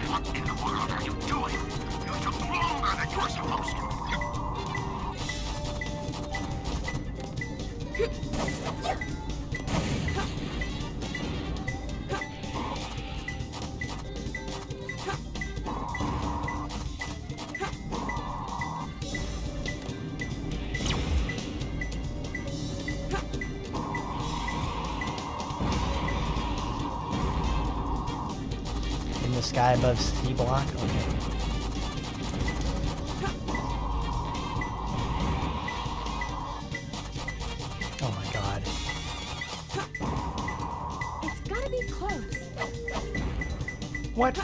What in the world are you doing? You took longer than you were supposed to. In the sky above C block? Okay. Oh my god. It's gotta be close. What?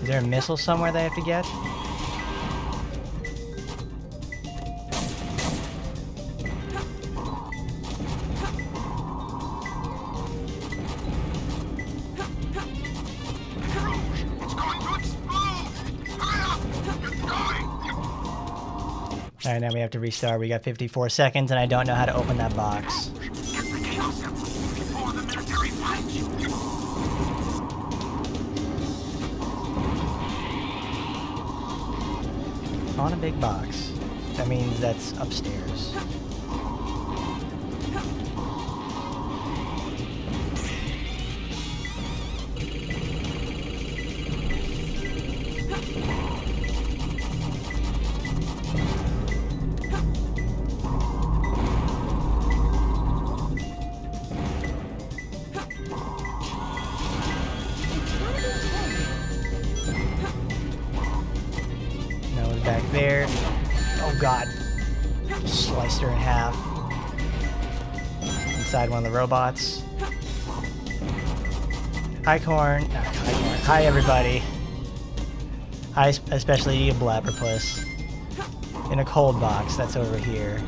Is there a missile somewhere that I have to get? It's going to explode! Hurry up! It's going! Alright, now we have to restart. We got 54 seconds and I don't know how to open that box. Get the Chaos Emerald before the military fights. On a big box. That means that's upstairs. That was back there. Oh god. Just sliced her in half. Inside one of the robots. Hi, Corn. Hi, Corn. Hi, everybody. Hi, especially you, Blabberpuss. In a cold box that's over here.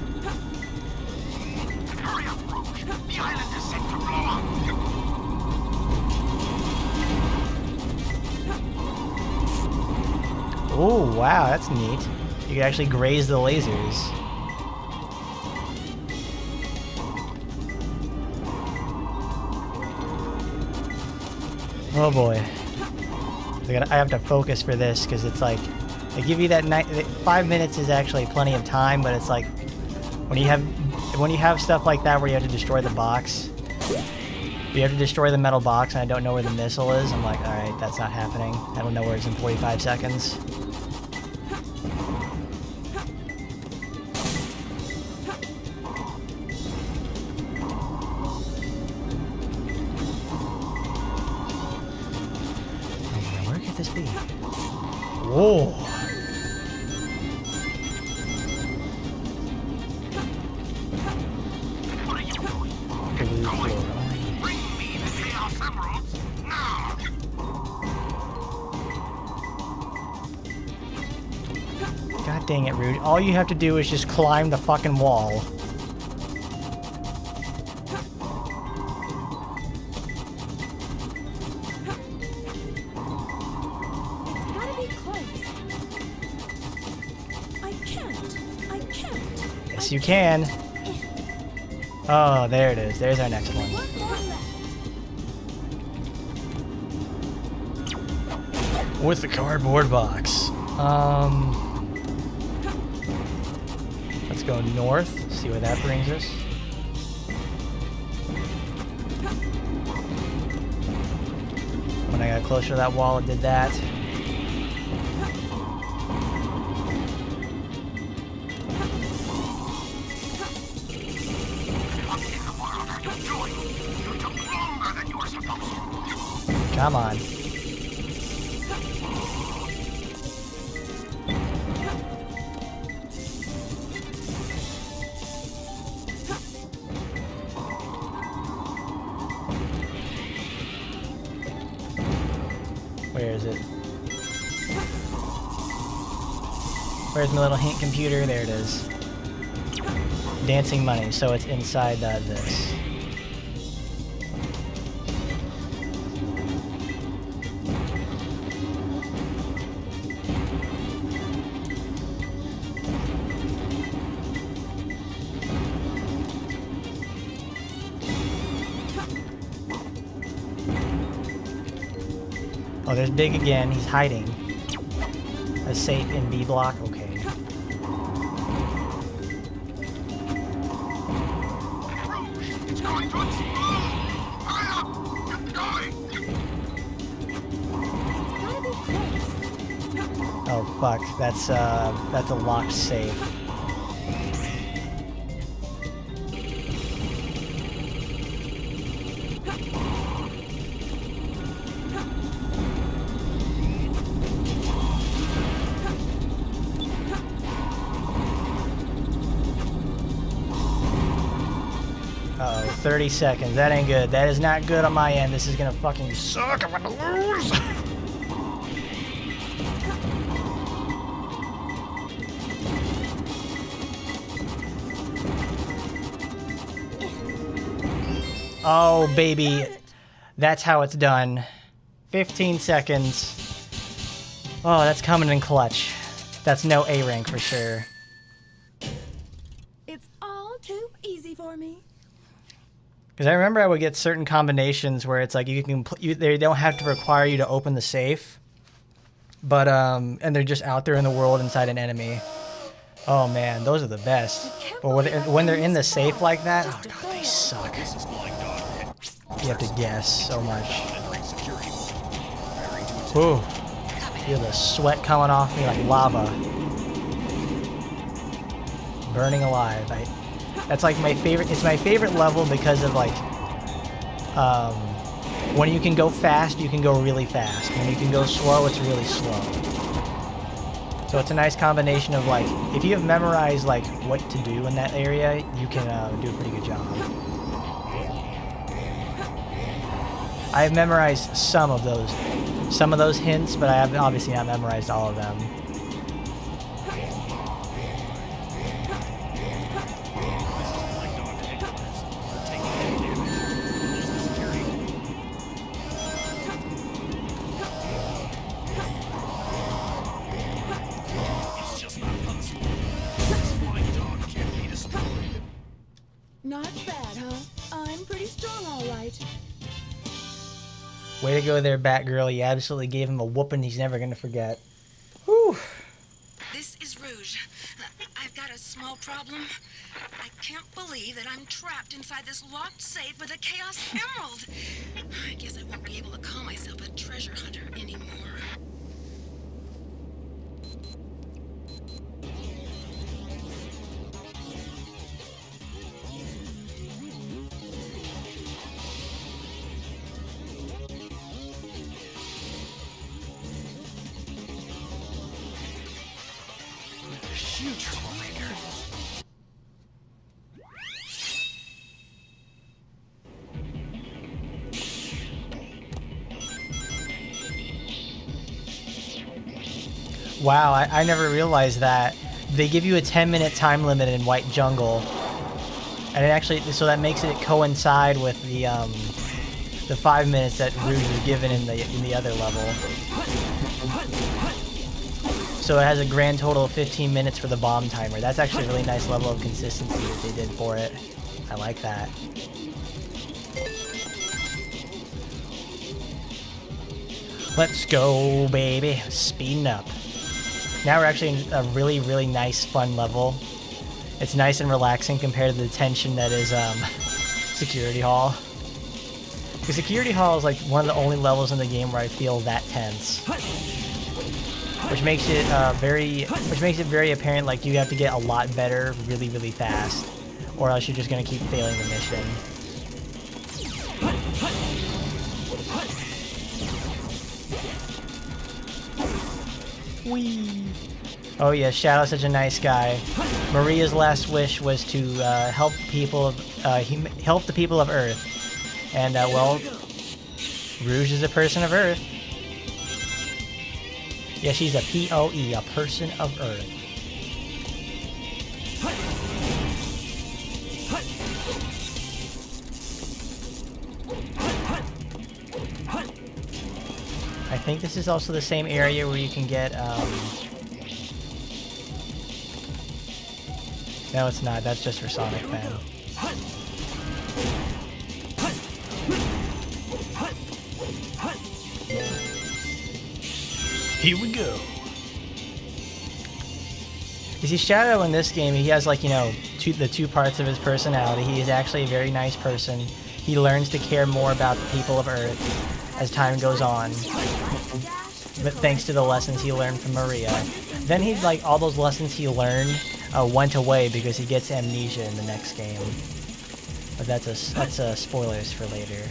Hurry up, Rouge. The island is set to blow up. Oh, wow, that's neat. You can actually graze the lasers. Oh boy. I have to focus for this because it's like they give you that 5 minutes is actually plenty of time, but it's like when you have stuff like that where you have to destroy the box, you have to destroy the metal box, and I don't know where the missile is. I'm like, all right, that's not happening. I don't know where it's in 45 seconds. Where could this be? Whoa. What are you doing? Blue floor. Bring me the Chaos Emeralds now. God dang it, Rude. All you have to do is just climb the fucking wall. It's gotta be close. I can't. Yes, you can. Oh, there it is. There's our next one. One more left. With the cardboard box. Let's go north, see where that brings us. When I got closer to that wall, it did that. Come on. Where is it? Where's my little hint computer? There it is. Dancing money, so it's inside this. Oh, there's Big again. He's hiding. A safe in B block. Okay. It's going to explode! Hurry up! Get going! Oh fuck. That's a locked safe. Uh-oh, 30 seconds. That ain't good. That is not good on my end. This is gonna fucking suck. I'm gonna lose. Oh, baby. That's how it's done. 15 seconds. Oh, that's coming in clutch. That's no A rank for sure. It's all too easy for me. Because I remember I would get certain combinations where it's like they don't have to require you to open the safe, but and they're just out there in the world inside an enemy. Oh man, those are the best. But when they're in the safe like that, oh god, they suck. You have to guess so much. Ooh, Feel the sweat coming off me like lava. Burning alive. That's like my favorite. It's my favorite level because of like, when you can go fast, you can go really fast. When you can go slow, it's really slow. So it's a nice combination of like, if you have memorized like what to do in that area, you can do a pretty good job. I have memorized some of those hints, but I have obviously not memorized all of them. Not bad, huh? I'm pretty strong, all right. Way to go there, Batgirl. You absolutely gave him a whooping he's never going to forget. Whew. This is Rouge. I've got a small problem. I can't believe that I'm trapped inside this locked safe with a Chaos Emerald. I guess I won't be able to call myself a treasure hunter anymore. You troublemaker. Wow, I never realized that. They give you a 10-minute time limit in White Jungle. And it actually, so that makes it coincide with the 5 minutes that Rouge is given in the other level. So it has a grand total of 15 minutes for the bomb timer. That's actually a really nice level of consistency that they did for it. I like that. Let's go, baby. Speeding up. Now we're actually in a really, really nice, fun level. It's nice and relaxing compared to the tension that is Security Hall. Because Security Hall is like one of the only levels in the game where I feel that tense. Which makes it very apparent like you have to get a lot better really, really fast. Or else you're just gonna keep failing the mission. Whee! Oh yeah, Shadow's such a nice guy. Maria's last wish was to help the people of Earth. And well, Rouge is a person of Earth. Yeah, she's a POE, a person of Earth. I think this is also the same area where you can get, No, it's not. That's just for Sonic Man. Here we go. You see, Shadow in this game, he has like, you know, the two parts of his personality. He is actually a very nice person. He learns to care more about the people of Earth as time goes on. But thanks to the lessons he learned from Maria. Then he's like, all those lessons he learned went away because he gets amnesia in the next game. But that's spoilers for later.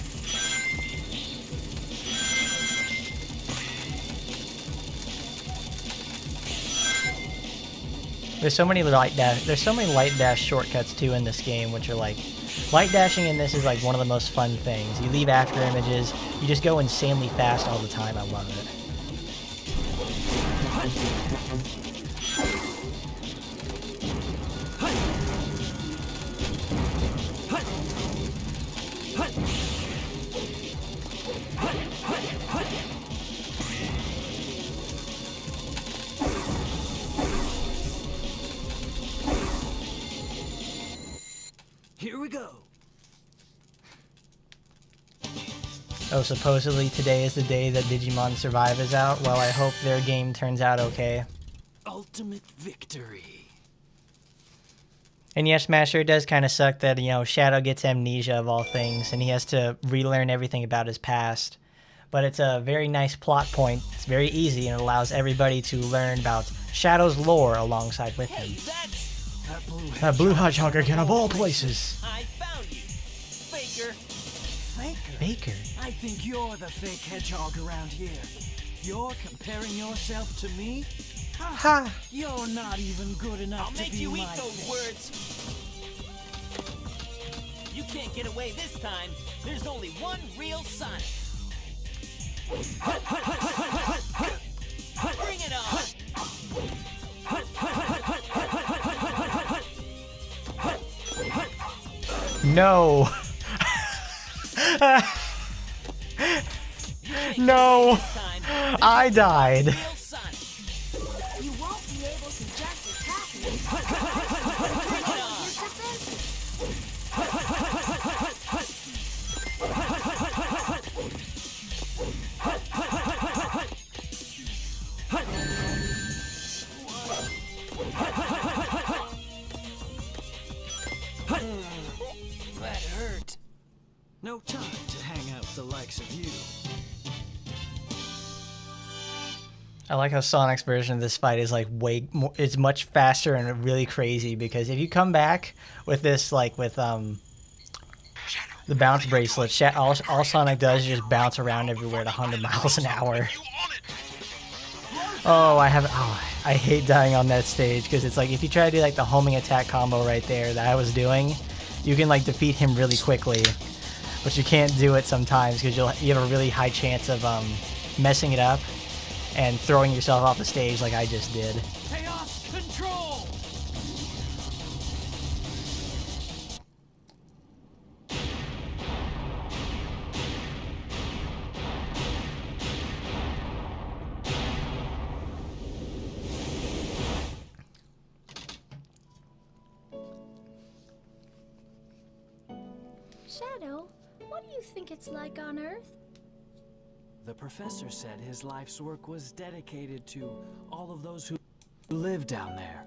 There's so many light dash shortcuts too in this game, which are like, light dashing in this is like one of the most fun things. You leave after images, you just go insanely fast all the time. I love it. Here we go. Oh, supposedly today is the day that Digimon Survive is out? Well, I hope their game turns out okay. Ultimate victory. And yes, Master, it does kind of suck that, you know, Shadow gets amnesia of all things, and he has to relearn everything about his past. but it's a very nice plot point. It's very easy, and it allows everybody to learn about Shadow's lore alongside with him. That blue hedgehog again, of all places. I found you. Faker. Baker. I think you're the fake hedgehog around here. You're comparing yourself to me? Ha! You're not even good enough to be my fake. Words. You can't get away this time. There's only one real Sonic. Bring it on. No. No. I died. You won't be able to just attack me. That hurt. No time to hang out with the likes of you. I like how Sonic's version of this fight is like way more, it's much faster and really crazy, because if you come back with this, like with the bounce bracelet, all Sonic does is just bounce around everywhere at 100 miles an hour. Oh, I hate dying on that stage, because it's like if you try to do like the homing attack combo right there that I was doing, you can like defeat him really quickly, but you can't do it sometimes because you have a really high chance of messing it up and throwing yourself off the stage like I just did. Chaos control! Shadow, what do you think it's like on Earth? The professor said his life's work was dedicated to all of those who live down there.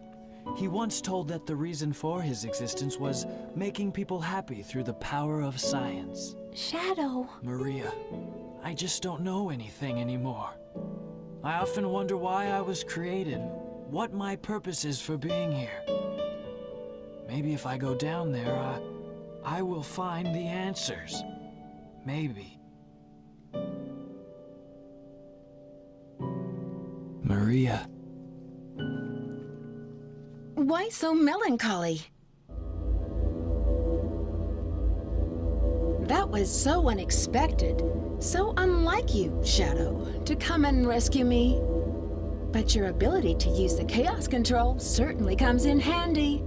He once told that the reason for his existence was making people happy through the power of science. Shadow. Maria, I just don't know anything anymore. I often wonder why I was created, what my purpose is for being here. Maybe if I go down there, I will find the answers. Maybe. Maria. Why so melancholy? That was so unexpected, so unlike you, Shadow, to come and rescue me. But your ability to use the chaos control certainly comes in handy.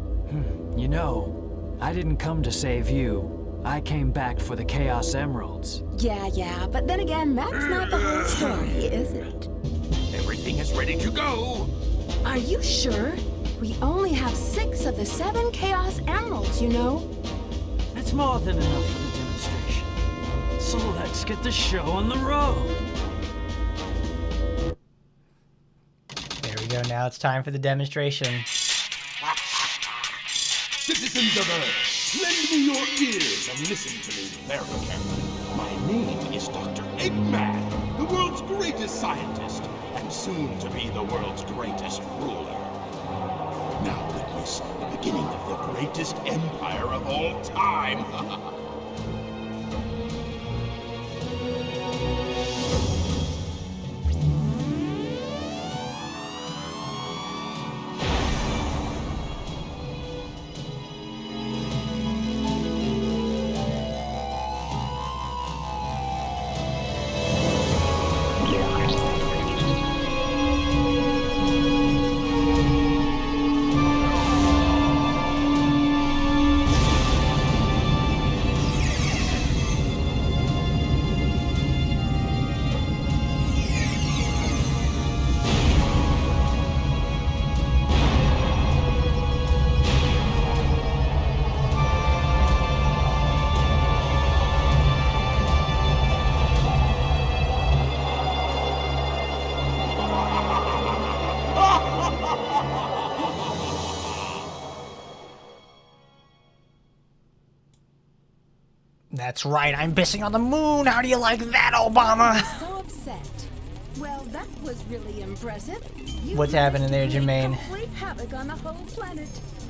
You know, I didn't come to save you. I came back for the Chaos Emeralds. Yeah, but then again, that's not the whole story, is it? Everything is ready to go. Are you sure? We only have 6 of the 7 Chaos Emeralds, you know. It's more than enough for the demonstration. So let's get the show on the road. There we go. Now it's time for the demonstration. Citizens of Earth, lend me your ears and listen to me very carefully. My name is Dr. Eggman, the world's greatest scientist, and soon to be the world's greatest ruler. Now witness the beginning of the greatest empire of all time. That's right, I'm pissing on the moon. How do you like that, Obama? So upset. Well, that was really impressive. You What's happening there, managed to Jermaine? wreak complete havoc on the whole planet.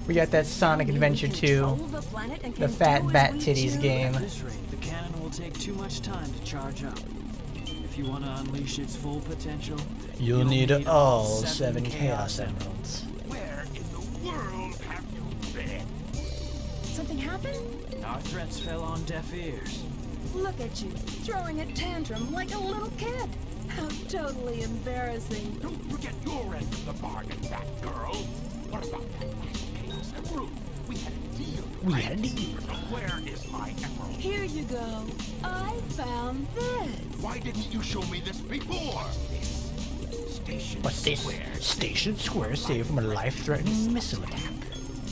We got that Sonic You Adventure control 2, the planet and the can Fat do as Bat we Titties choose. game. At this rate, the cannon will take too much time to charge up. If you want to unleash its full potential, You'll need all 7 7 Chaos Emeralds. Where in the world have you been? Something happened? Our threats fell on deaf ears. Look at you, throwing a tantrum like a little kid. How totally embarrassing. Don't forget your end of the bargain, fat girl. What about that last Chaos Emerald? We had a deal. We right? had a deal. Where is my emerald? Here you go. I found this. Why didn't you show me this before? Station What's this? Square. Station Square saved from a life-threatening missile attack.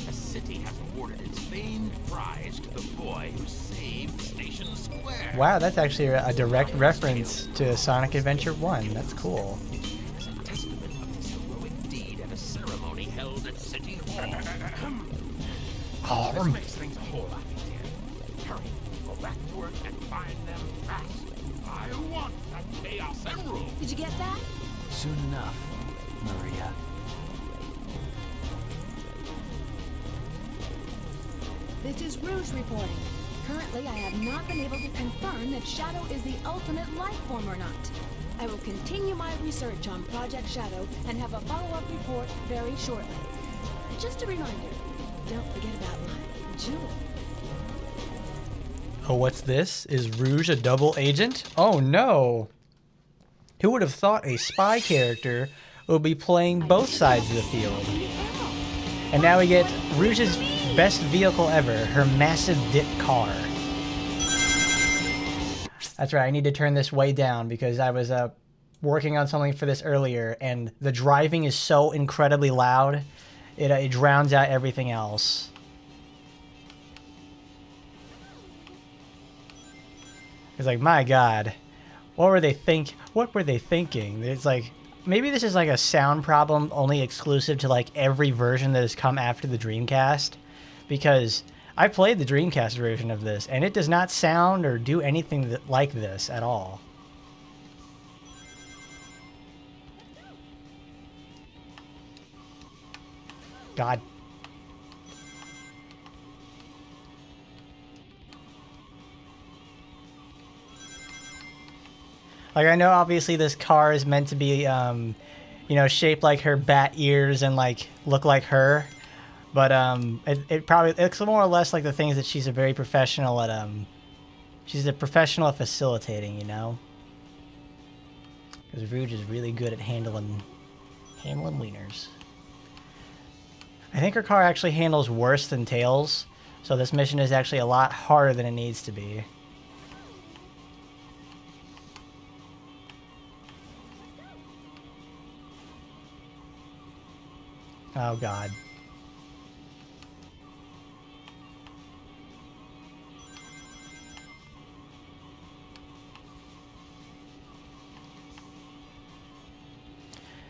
The city has awarded its famed prize to the boy who saved Station Square. Wow, that's actually a direct reference to Sonic Adventure 1. That's cool. As a testament of his heroic deed at a ceremony held at City Hall. This makes things a whole lot easier. Hurry, go back to work and find them fast. I want that Chaos Emerald. Did you get that? Soon enough, Maria. This is Rouge reporting. Currently, I have not been able to confirm that Shadow is the ultimate life form or not. I will continue my research on Project Shadow and have a follow-up report very shortly. Just a reminder, don't forget about my jewel. Oh, what's this? Is Rouge a double agent? Oh no! Who would have thought a spy character would be playing both sides of the field? And now we get Rouge's best vehicle ever, her massive dip car. That's right, I need to turn this way down because I was working on something for this earlier and the driving is so incredibly loud, it drowns out everything else. It's like, my God, what were they thinking? It's like, maybe this is like a sound problem only exclusive to like every version that has come after the Dreamcast, because I played the Dreamcast version of this and it does not sound or do anything like this at all. God. Like, I know obviously this car is meant to be, you know, shaped like her bat ears and like look like her, but it probably looks more or less like the things that she's a very professional at. She's a professional at facilitating, you know. Because Rouge is really good at handling wieners. I think her car actually handles worse than Tails, so this mission is actually a lot harder than it needs to be. Oh God.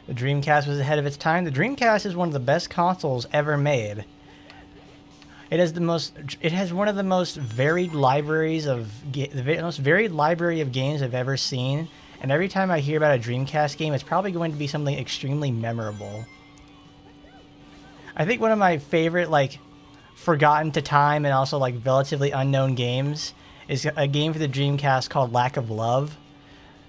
The Dreamcast was ahead of its time. The Dreamcast is one of the best consoles ever made. It has one of the most varied libraries of most varied library of games I've ever seen. And every time I hear about a Dreamcast game, it's probably going to be something extremely memorable. I think one of my favorite, like, forgotten to time and also, like, relatively unknown games is a game for the Dreamcast called Lack of Love.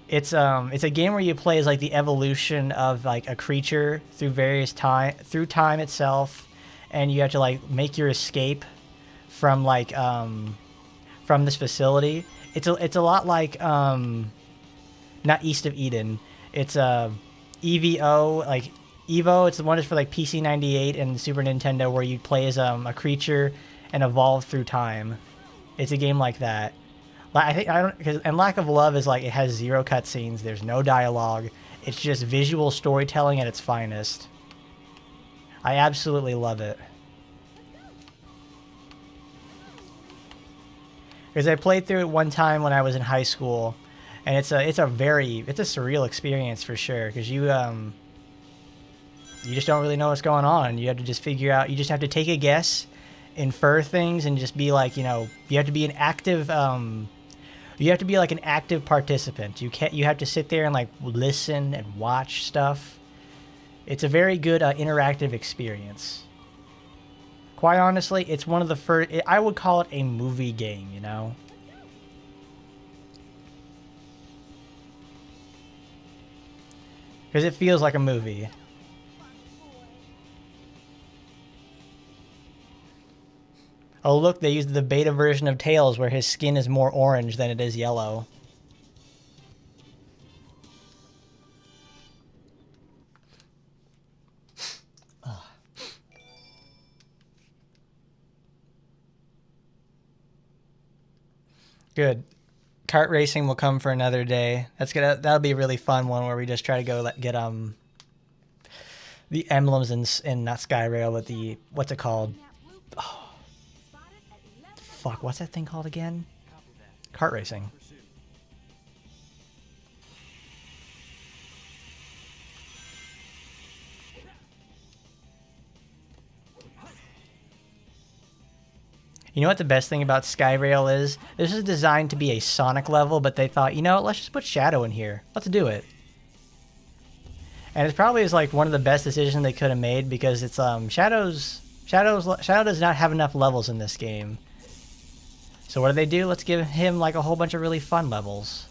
It's a game where you play as, like, the evolution of, like, a creature through through time itself, and you have to, like, make your escape from, like, from this facility. It's a lot like, not East of Eden. It's EVO, like Evo. It's the one that's for like PC 98 and Super Nintendo, where you play as a creature and evolve through time. It's a game like that. And Lack of Love is like, it has 0 cutscenes. There's no dialogue. It's just visual storytelling at its finest. I absolutely love it. Because I played through it one time when I was in high school, and it's a surreal experience for sure. Because you just don't really know what's going on. You have to just figure out. You just have to take a guess, infer things and just be like, you know, you have to be an active you have to be like an active participant. You have to sit there and like listen and watch stuff. It's a very good interactive experience. Quite honestly, it's one of the first, I would call it a movie game, you know? Because it feels like a movie. Oh look, they used the beta version of Tails where his skin is more orange than it is yellow. Good. Kart racing will come for another day. That'll be a really fun one where we just try to go get the emblems in not Skyrail, but the, what's it called? Oh, fuck, what's that thing called again? Kart racing. You know what the best thing about Skyrail is? This is designed to be a Sonic level, but they thought, you know, let's just put Shadow in here. Let's do it. And it probably is like one of the best decisions they could have made because it's Shadow does not have enough levels in this game. So what do? Let's give him like a whole bunch of really fun levels.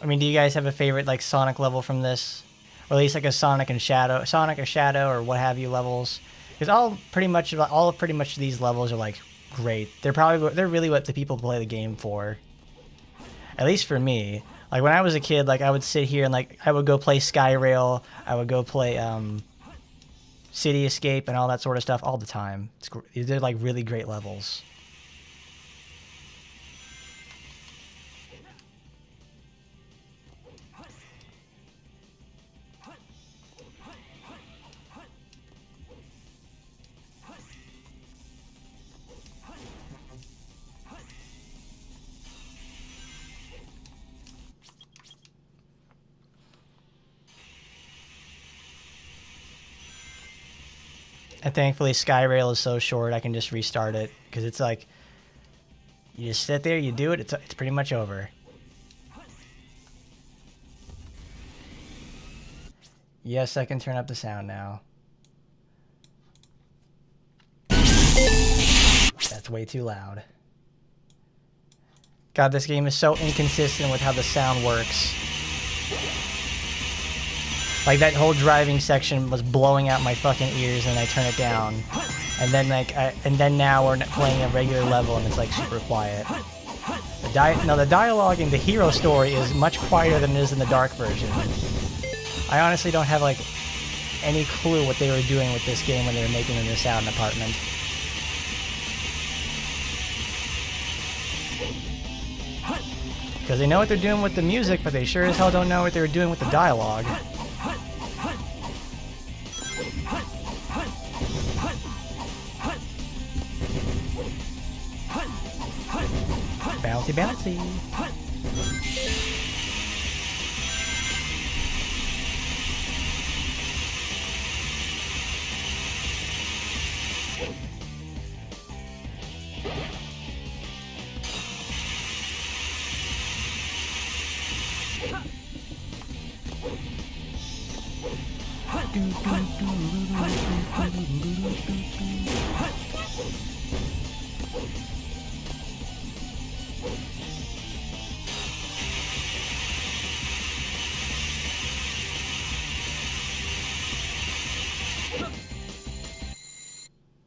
I mean, do you guys have a favorite like Sonic level from this? Or at least like a Sonic or Shadow or what have you levels? Because all pretty much these levels are like great. They're really what the people play the game for. At least for me. Like when I was a kid, like I would sit here and like I would go play Skyrail, I would go play City Escape and all that sort of stuff all the time. They're like really great levels. And thankfully Skyrail is so short I can just restart it because it's like you just sit there, you do it, it's pretty much over. Yes, I can turn up the sound now. That's way too loud. God, this game is so inconsistent with how the sound works. Like that whole driving section was blowing out my fucking ears and I turn it down. And then now we're playing a regular level and it's like super quiet. The dialogue in the hero story is much quieter than it is in the dark version. I honestly don't have like any clue what they were doing with this game when they were making this out in an apartment. Because they know what they're doing with the music, but they sure as hell don't know what they were doing with the dialogue. Bouncy, bouncy.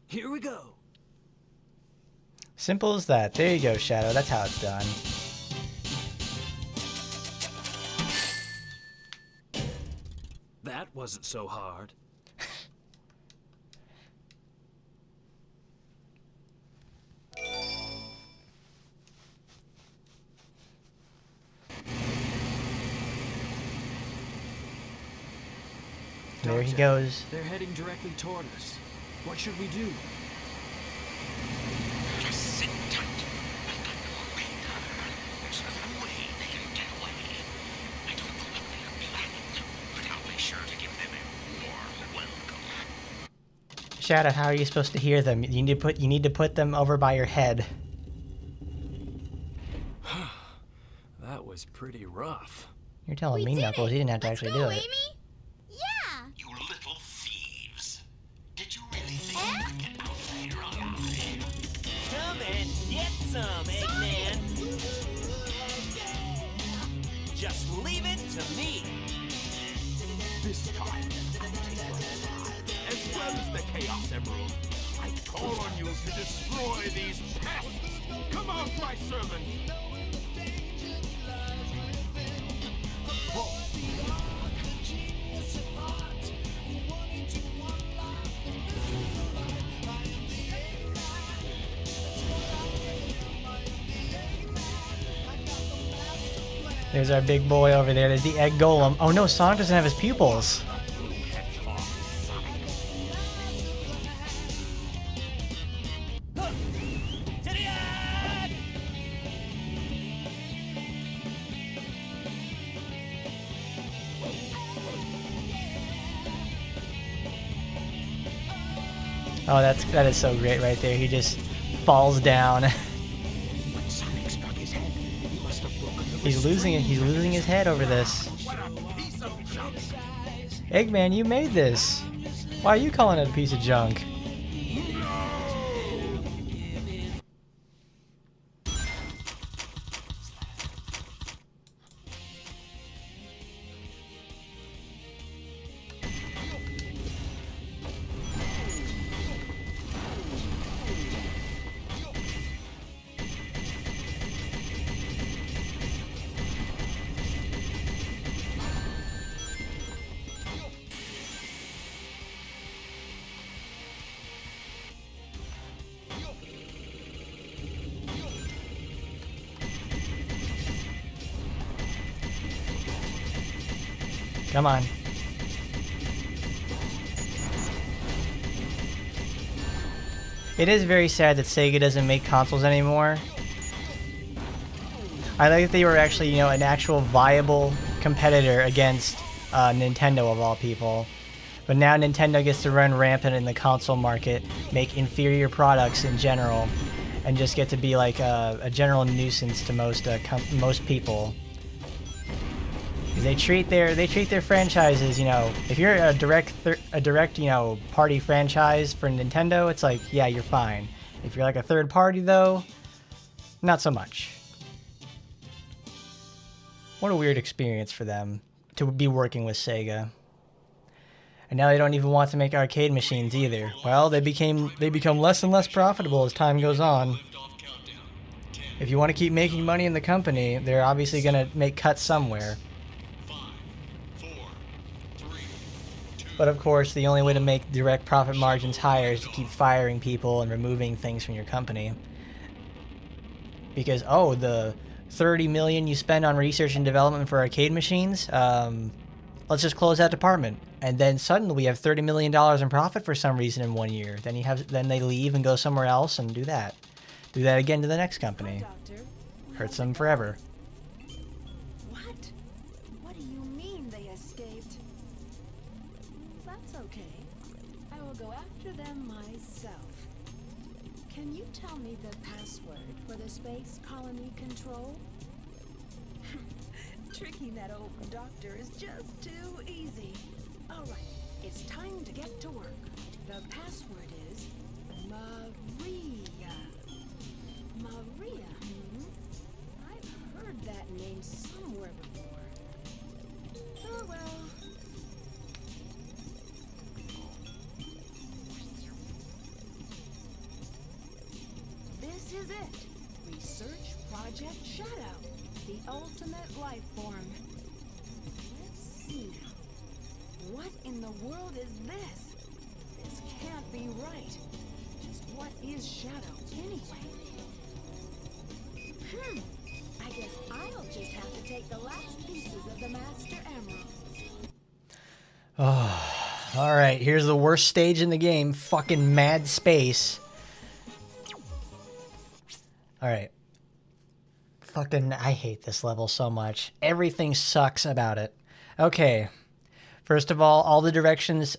Here we go. Simple as that. There you go, Shadow. That's how it's done. That wasn't so hard. There he Doctor, goes. They're heading directly toward us. What should we do? Just sit tight. I've got your radar. There's no way they can get away. I don't know what they're planning, but I'll be sure to give them a warm welcome. Shadow, how are you supposed to hear them? You need to put them over by your head. That was pretty rough. You're telling me, Knuckles. You didn't have to actually do it. Amy? Yeah. You little thieves. Did you really think you could get out of here alive? Come and get some, Eggman. Just leave it to me. This time, I'll take your lives, as well as the Chaos Emerald. I call on you to destroy these pests. Come out, my servant. There's our big boy over there. There's the egg golem. Oh no, Sonic doesn't have his pupils. Oh, that is so great right there. He just falls down. When Sonic struck his head, he must have broken the He's losing it. He's losing his head over this. What a piece of junk! Eggman, you made this. Why are you calling it a piece of junk? Come on. It is very sad that Sega doesn't make consoles anymore. I like that they were actually, you know, an actual viable competitor against Nintendo of all people. But now Nintendo gets to run rampant in the console market, make inferior products in general, and just get to be like a general nuisance to most people. They treat their franchises, you know, if you're a direct you know, party franchise for Nintendo, it's like, yeah, you're fine. If you're like a third party though, not so much. What a weird experience for them to be working with Sega. And now they don't even want to make arcade machines either. Well, they become less and less profitable as time goes on. If you want to keep making money in the company, they're obviously going to make cuts somewhere. But of course, the only way to make direct profit margins higher is to keep firing people and removing things from your company. Because, oh, the $30 million you spend on research and development for arcade machines, let's just close that department. And then suddenly we have $30 million in profit for some reason in 1 year. Then they leave and go somewhere else and do that. Do that again to the next company. Hurts them forever. What do you mean they escaped? That's okay. I will go after them myself. Can you tell me the password for the space colony control? Tricking that old doctor is just too easy. All right, it's time to get to work. The password is Maria. Maria? I've heard that name somewhere before. Oh well. This is it. Research Project Shadow. The ultimate life form. Let's see now. What in the world is this? This can't be right. Just what is Shadow anyway? I guess I'll just have to take the last pieces of the Master Emerald. Oh, Alright, here's the worst stage in the game. Fucking mad space. Alright. Fucking, I hate this level so much. Everything sucks about it. Okay. First of all the directions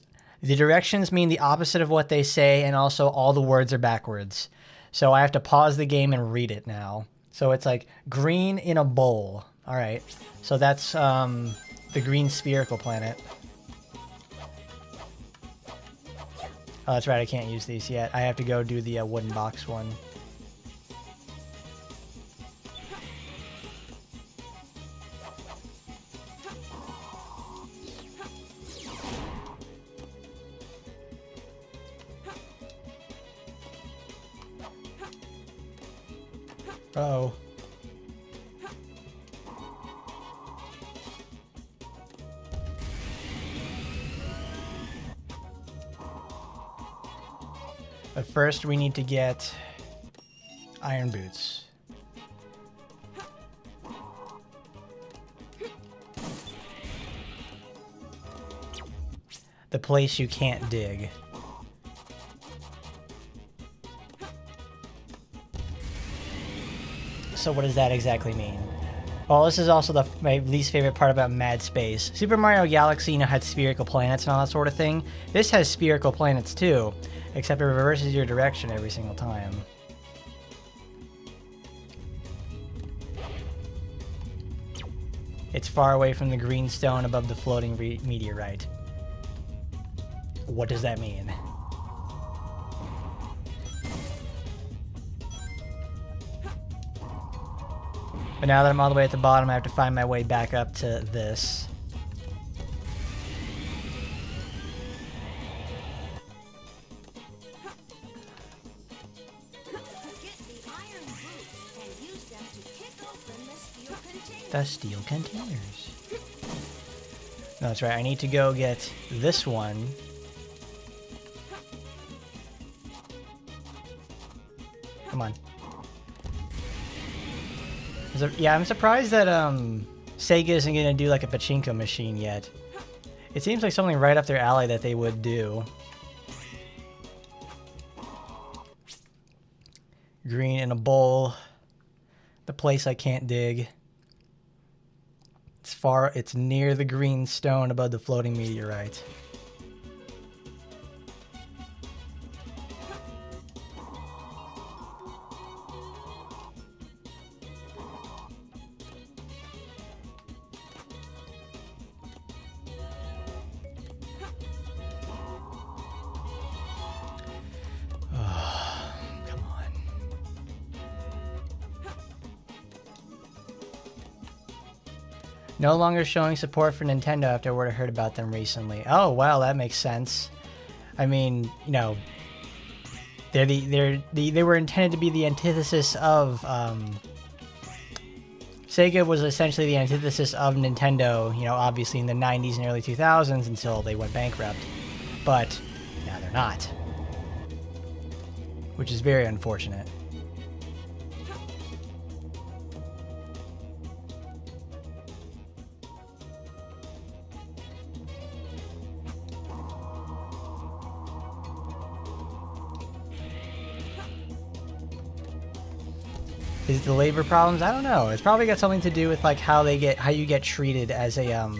mean the opposite of what they say, and also all the words are backwards. So I have to pause the game and read it now. So it's like, green in a bowl. Alright. So that's, the green spherical planet. Oh, that's right, I can't use these yet. I have to go do the wooden box one. Uh-oh. But first we need to get iron boots. The place you can't dig. So what does that exactly mean? Well, this is also my least favorite part about Mad Space. Super Mario Galaxy, had spherical planets and all that sort of thing. This has spherical planets too, except it reverses your direction every single time. It's far away from the green stone above the floating meteorite. What does that mean? But now that I'm all the way at the bottom, I have to find my way back up to this. The steel containers. No, that's right. I need to go get this one. Come on. Yeah, I'm surprised that Sega isn't going to do like a pachinko machine yet. It seems like something right up their alley that they would do. Green in a bowl. The place I can't dig. It's near the green stone above the floating meteorite. No longer showing support for Nintendo after I heard about them recently. Oh, wow, that makes sense. I mean, they were intended to be the antithesis of Sega was essentially the antithesis of Nintendo, obviously in the 90s and early 2000s until they went bankrupt. But now they're not. Which is very unfortunate. Is it the labor problems? I don't know. It's probably got something to do with like how you get treated as a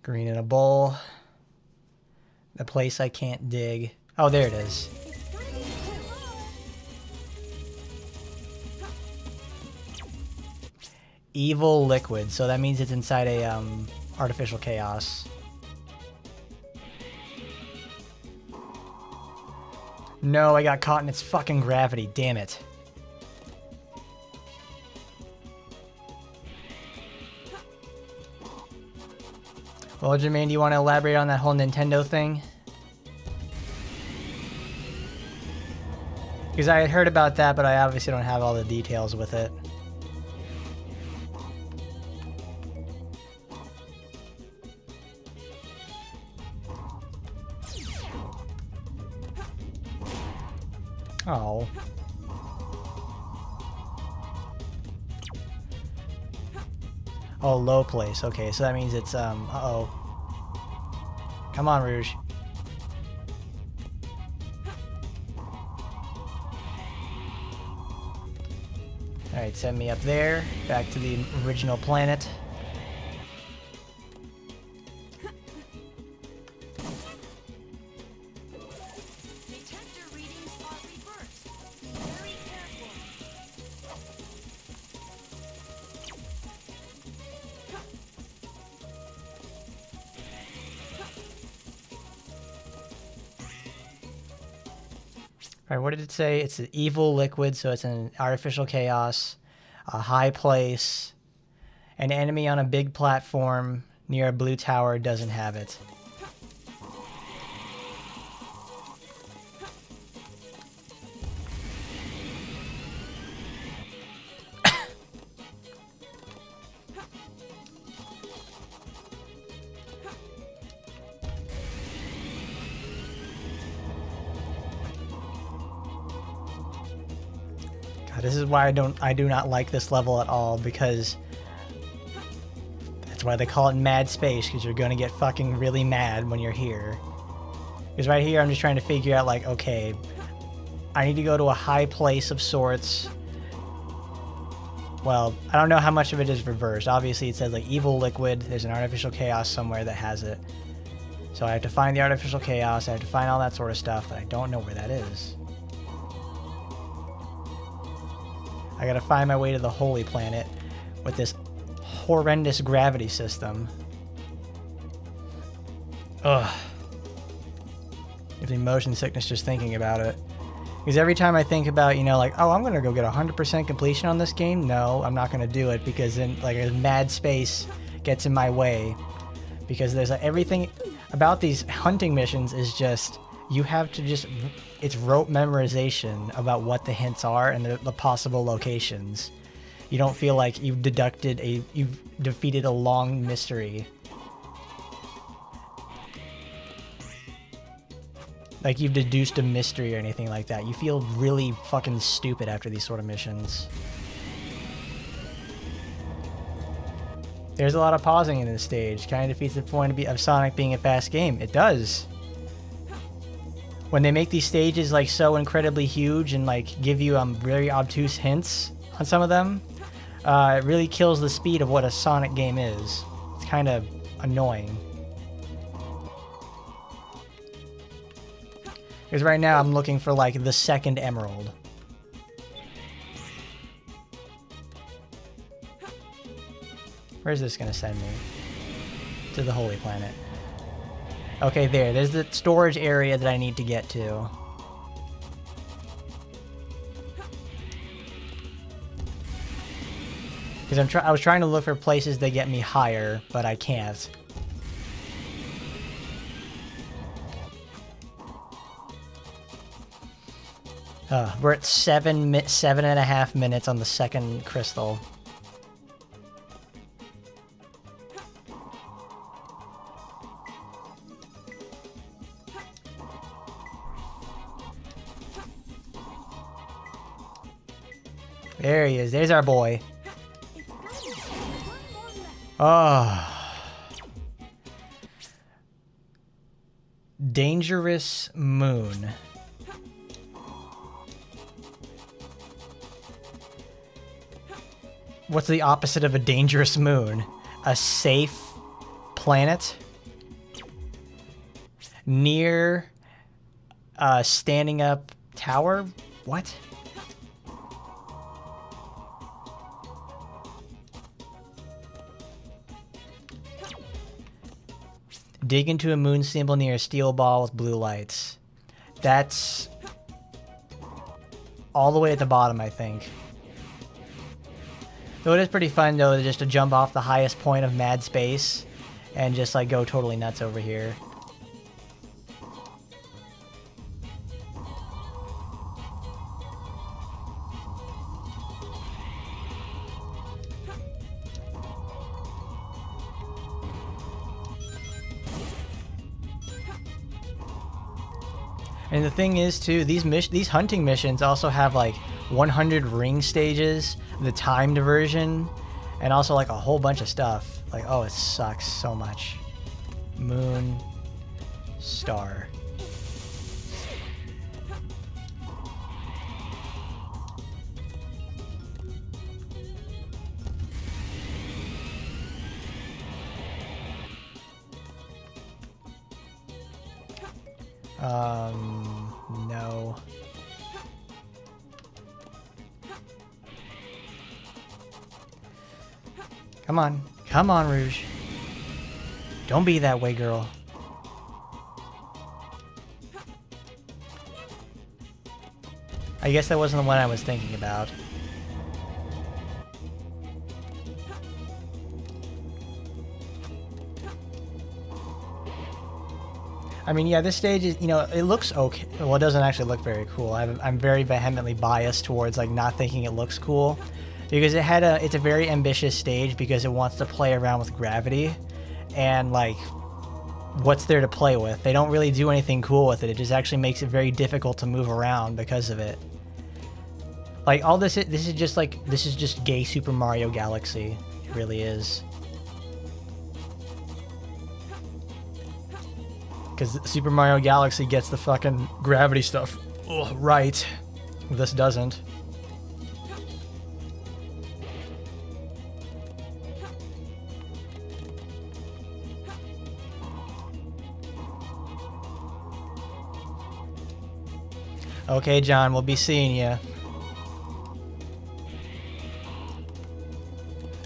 green in a bowl. The place I can't dig. Oh, there it is. Evil liquid, so that means it's inside a artificial chaos. No, I got caught in its fucking gravity, damn it. Well, Jermaine, do you want to elaborate on that whole Nintendo thing? Because I had heard about that, but I obviously don't have all the details with it. Oh. Oh, low place. Okay, so that means it's, uh-oh. Come on, Rouge. Alright, send me up there, back to the original planet. Detector readings are reversed. Very careful. Alright, what did it say? It's an evil liquid, so it's an artificial chaos, a high place, an enemy on a big platform near a blue tower doesn't have it. This is why I do not like this level at all, because that's why they call it mad space, because you're gonna get fucking really mad when you're here. Because right here I'm just trying to figure out, like, okay, I need to go to a high place of sorts. Well, I don't know how much of it is reversed. Obviously it says like evil liquid, there's an artificial chaos somewhere that has it. So I have to find the artificial chaos, I have to find all that sort of stuff, but I don't know where that is. I gotta find my way to the Holy Planet with this horrendous gravity system. Ugh. Gives me motion sickness just thinking about it. Because every time I think about, you know, like, oh, I'm gonna go get 100% completion on this game, no, I'm not gonna do it, because then, like, a mad space gets in my way. Because there's everything about these hunting missions is just, you have to just, it's rote memorization about what the hints are and the possible locations. You don't feel like you've defeated a long mystery. Like you've deduced a mystery or anything like that. You feel really fucking stupid after these sort of missions. There's a lot of pausing in this stage. Kind of defeats the point of Sonic being a fast game. It does. When they make these stages like so incredibly huge and like give you very obtuse hints on some of them, it really kills the speed of what a Sonic game is. It's kind of annoying. Because right now I'm looking for like the second emerald. Where's this gonna send me? To the Holy Planet. Okay, there's the storage area that I need to get to. Because I was trying to look for places that get me higher, but I can't. We're at 7.5 minutes on the second crystal. There he is. There's our boy. Oh. Dangerous moon. What's the opposite of a dangerous moon? A safe planet? Near a standing up tower? What? Dig into a moon symbol near a steel ball with blue lights. That's all the way at the bottom, I think. Though it is pretty fun, though, just to jump off the highest point of mad space and just, like, go totally nuts over here. And the thing is, too, these hunting missions also have like 100 ring stages, the timed version, and also like a whole bunch of stuff. Like, oh, it sucks so much. Moon, star. No. Come on. Come on, Rouge. Don't be that way, girl. I guess that wasn't the one I was thinking about. I mean, yeah, this stage is, you know, it looks okay. Well, it doesn't actually look very cool. I'm very vehemently biased towards like not thinking it looks cool, because it's a very ambitious stage because it wants to play around with gravity and like what's there to play with. They don't really do anything cool with it. It just actually makes it very difficult to move around because of it. Like all this is just gay Super Mario Galaxy. It really is. Because Super Mario Galaxy gets the fucking gravity stuff right. This doesn't. Okay, John, we'll be seeing you.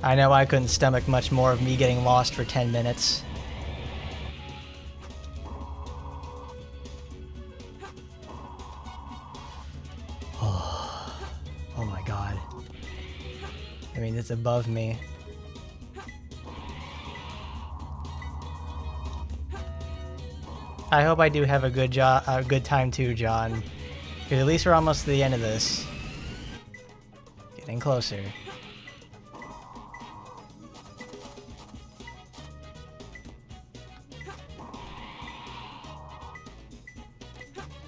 I know I couldn't stomach much more of me getting lost for 10 minutes. Oh my god. I mean, it's above me. I hope I do have a good time too, John. Because at least we're almost to the end of this. Getting closer.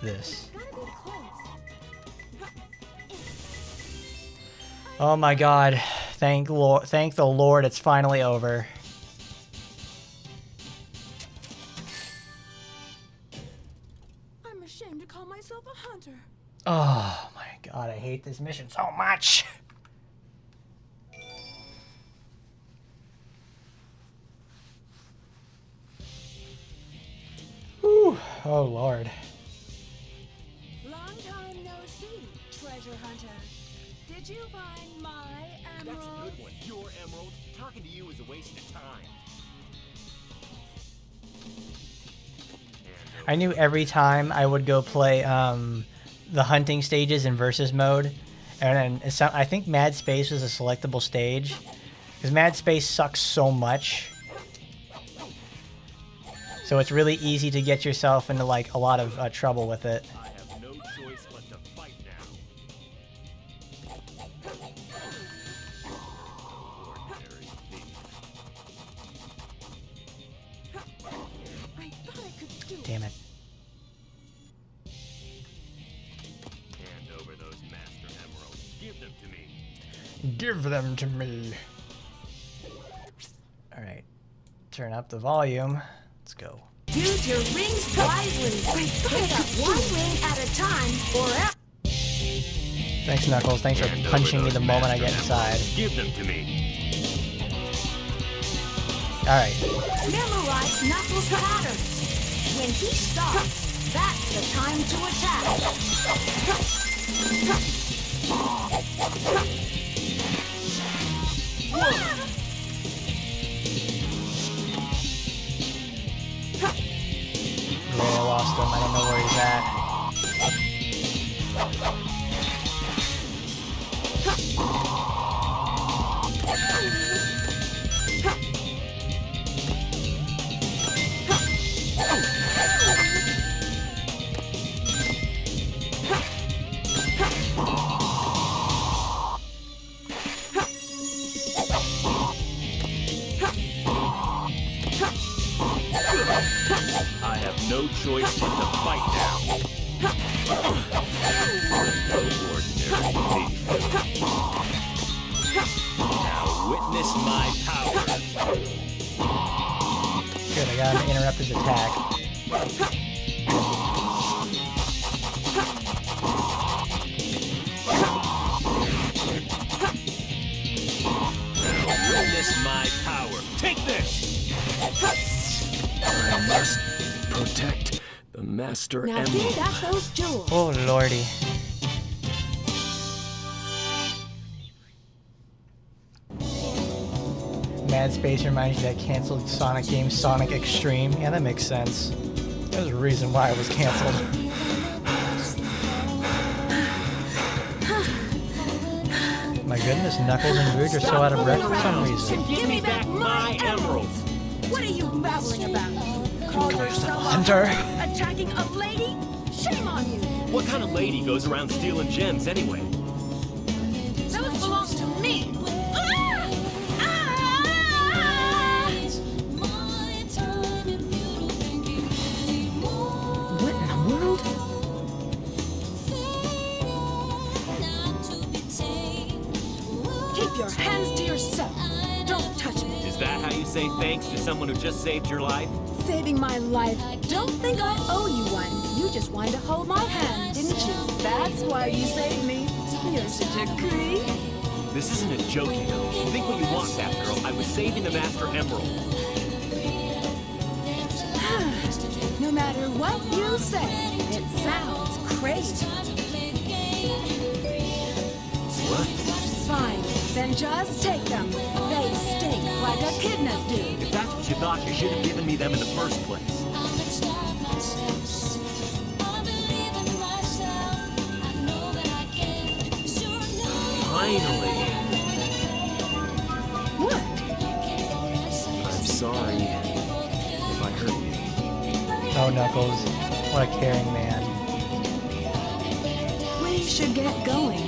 This. Oh my god. Thank the Lord it's finally over. I'm ashamed to call myself a hunter. Oh my god, I hate this mission so much. Whew. Oh Lord. Long time no see, treasure hunter. Did you find my emerald? That's a good one. Your emerald. Talking to you is a waste of time. I knew every time I would go play the hunting stages in versus mode, and I think Mad Space was a selectable stage, because Mad Space sucks so much. So it's really easy to get yourself into like a lot of trouble with it. I have no choice but to fight now. Ordinary thief. I thought I could do it. Damn it. Hand over those master emeralds. Give them to me. Give them to me. Alright. Turn up the volume. Let's go. Use your rings wisely. Pick up one ring at a time, or else. Thanks, Knuckles. Thanks for Hand over punching me those the moment I get master inside. emeralds. Give them to me. Alright. Memorize Knuckles' patterns. When he stops, that's the time to attack. Yeah, I lost him. I don't know where he's at. I have no choice but to fight now. Now witness my power. Good, I got him to interrupt his attack. Witness my power. Take this! I must protect the Master Now Emerald. dig out those jewels. Oh lordy. Mad Space reminds you of that canceled Sonic game, Sonic Extreme. Yeah, that makes sense. There's a reason why it was canceled. My goodness, Knuckles and Rouge are so out of breath for some reason. Give me back my emeralds! What are you babbling about? Call yourself a Hunter. attacking a lady? Shame on you. What kind of lady goes around stealing gems anyway? Those belong to me. Ah! What in the world? Keep your hands to yourself. Don't touch me. Is that how you say thanks to someone who just saved your life? Saving my life. Don't think I owe you one. You just wanted to hold my hand, didn't you? That's why you saved me. You're such a creep. This isn't a joke, you know. Think what you want, that girl. I was saving the Master Emerald. No matter what you say, it sounds crazy. What? Fine, then just take them. They stink like echidnas do. If that's what you thought, you should have given me them in the first place. Finally. What? I'm sorry if I hurt you. Oh, Knuckles. What a caring man. We should get going.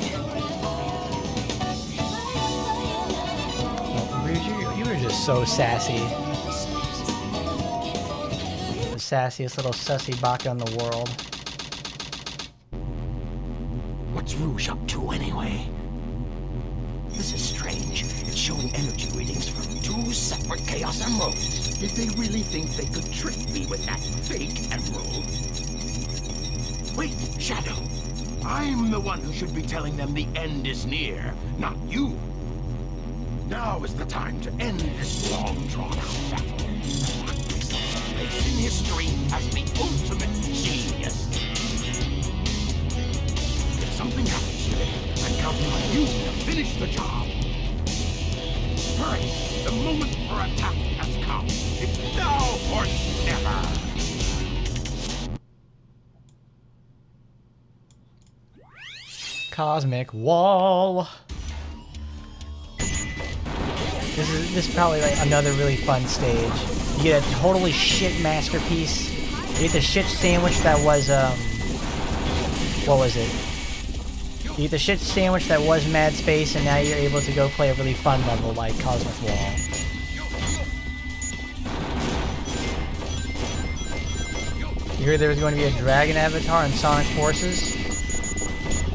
Oh, Rouge, you were just so sassy. The sassiest little sussy baka in the world. What's Rouge up to anyway? This is strange. It's showing energy readings from two separate Chaos Emeralds. Did they really think they could trick me with that fake emerald? Wait, Shadow. I'm the one who should be telling them the end is near, not you. Now is the time to end this long drawn-out battle. This place in history as the ultimate genius. If something happens today, I'm counting on you to finish the job. Hurry! The moment for attack has come. It's now or never. Cosmic Wall. This is probably like another really fun stage. You get a totally shit masterpiece. You get the shit sandwich that was what was it? You get the shit sandwich that was Mad Space, and now you're able to go play a really fun level like Cosmic Wall. You heard there was going to be a dragon avatar in Sonic Forces?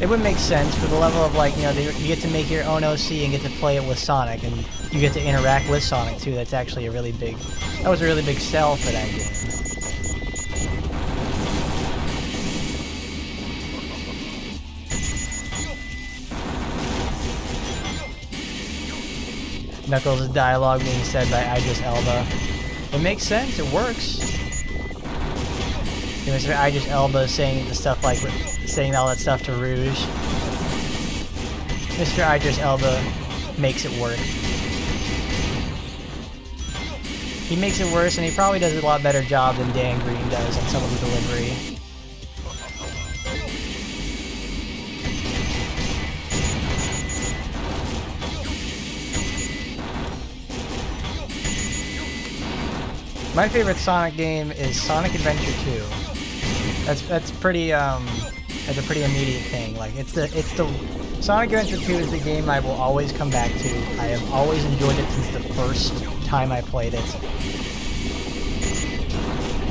It would make sense for the level of, like, you know, you get to make your own OC and get to play it with Sonic, and you get to interact with Sonic too. That's actually a really big, that was a really big sell for that game. Knuckles' dialogue being said by Idris Elba. It makes sense, it works. You know, Mr. Idris Elba saying the stuff like, saying all that stuff to Rouge. Mr. Idris Elba makes it work. He makes it worse, and he probably does a lot better job than Dan Green does on some of the delivery. My favorite Sonic game is Sonic Adventure 2. That's pretty that's a pretty immediate thing. Like it's the Sonic Adventure 2 is the game I will always come back to. I have always enjoyed it since the first time I played it.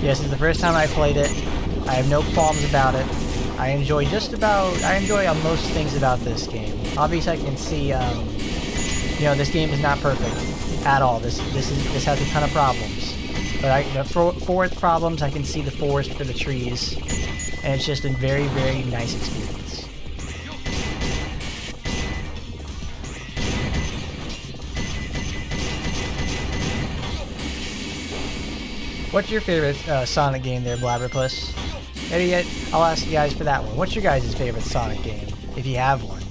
Yes, it's the first time I played it. I have no qualms about it. I enjoy most things about this game. Obviously, I can see, you know, this game is not perfect at all. This has a ton of problems. But for its problems, I can see the forest for the trees, and it's just a very, very nice experience. What's your favorite Sonic game there, Blabberpuss? Maybe I'll ask you guys for that one. What's your guys' favorite Sonic game, if you have one?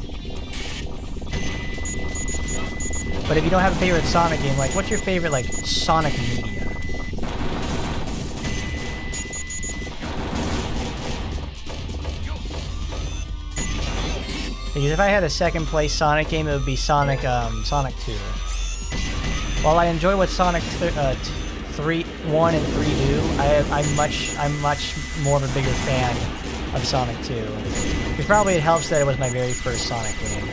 But if you don't have a favorite Sonic game, like, what's your favorite, like, Sonic media? Because if I had a second place Sonic game, it would be Sonic 2. While I enjoy what Sonic 1 and 3 do, I'm much more of a bigger fan of Sonic 2. Because probably it helps that it was my very first Sonic game.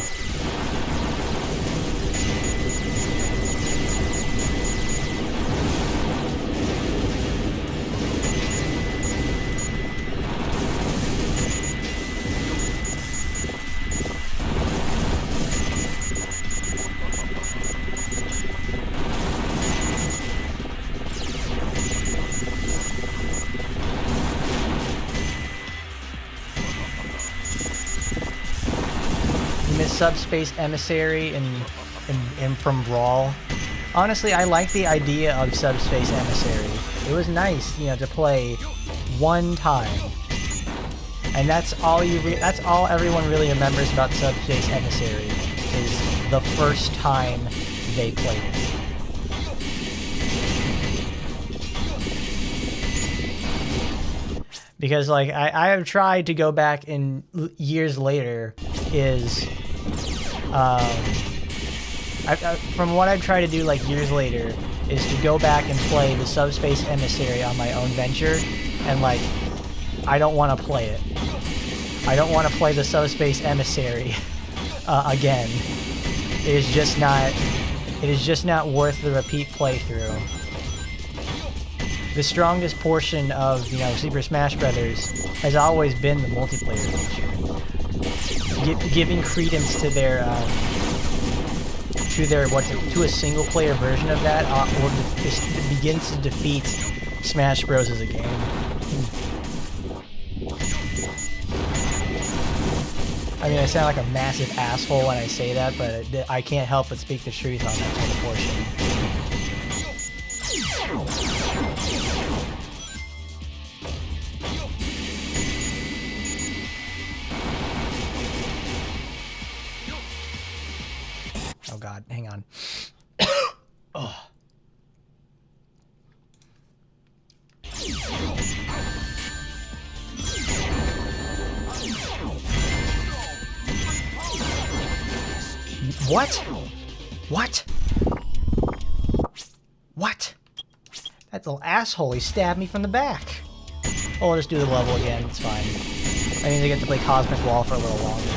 Subspace Emissary and from Brawl. Honestly, I like the idea of Subspace Emissary. It was nice, you know, to play one time, and that's all everyone really remembers about Subspace Emissary is the first time they played it. Because like I have tried to go back in years later from what I've tried to do like years later is to go back and play the Subspace Emissary on my own venture, and like I don't want to play it. I don't want to play the Subspace Emissary again. It is just not worth the repeat playthrough. The strongest portion of, you know, Super Smash Brothers has always been the multiplayer feature. Giving credence to their to a single player version of that begins to defeat Smash Bros as a game. I mean, I sound like a massive asshole when I say that, but I can't help but speak the truth on that kind of portion. Oh god, hang on. Oh. What? What? What? That little asshole, he stabbed me from the back. Oh, I'll just do the level again, it's fine. I need to get to play Cosmic Wall for a little longer.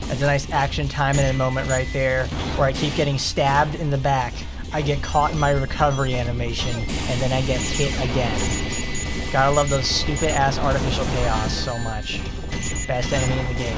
That's a nice action time and a moment right there where I keep getting stabbed in the back. I get caught in my recovery animation, and then I get hit again. Gotta love those stupid ass artificial chaos so much. Best enemy in the game.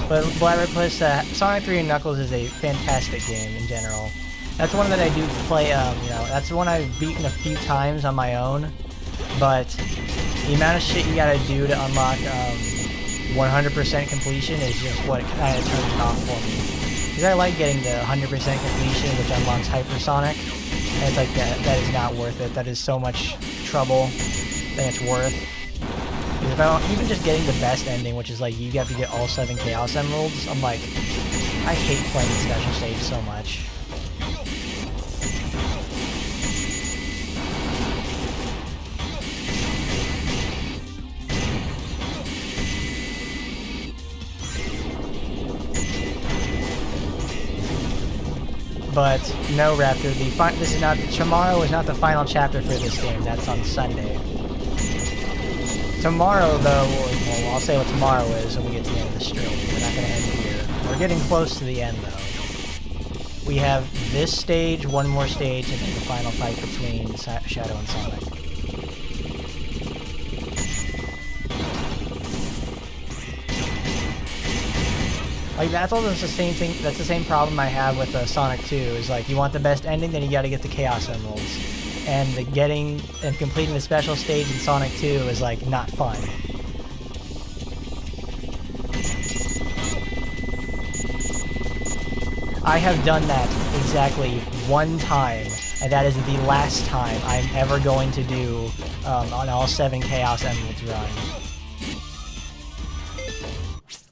But Blabberpuss, Sonic 3 and Knuckles is a fantastic game in general. That's one that I do play, you know, that's the one I've beaten a few times on my own, but the amount of shit you gotta do to unlock 100% completion is just what kind of turns it off for me. Because I like getting the 100% completion, which unlocks Hypersonic, and it's like, that is not worth it. That is so much trouble than it's worth. Because if I don't, even just getting the best ending, which is like you have to get all 7 Chaos Emeralds, I'm like, I hate playing the special stage so much. But no, Raptor. This is not. Tomorrow is not the final chapter for this game. That's on Sunday. Tomorrow, though, well, I'll say what tomorrow is when we get to the end of the stream. We're not going to end here. We're getting close to the end, though. We have this stage, one more stage, and then the final fight between Shadow and Sonic. Like, that's almost the same thing. That's the same problem I have with Sonic 2. Is like, you want the best ending, then you got to get the Chaos Emeralds. And the getting and completing the special stage in Sonic 2 is like not fun. I have done that exactly one time, and that is the last time I'm ever going to do on all 7 Chaos Emeralds run.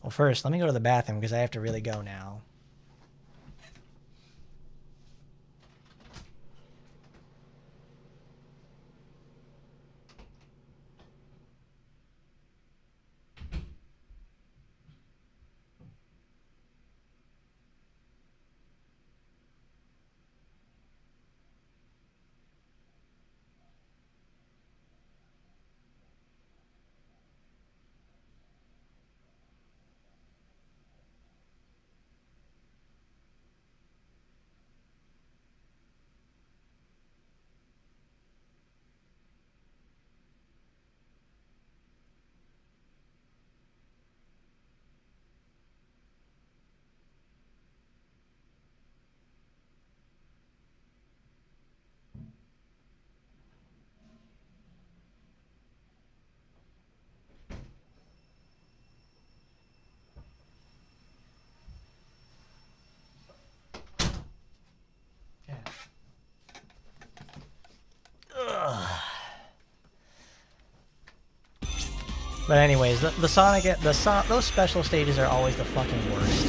Well, first, let me go to the bathroom because I have to really go now. But anyways, those special stages are always the fucking worst.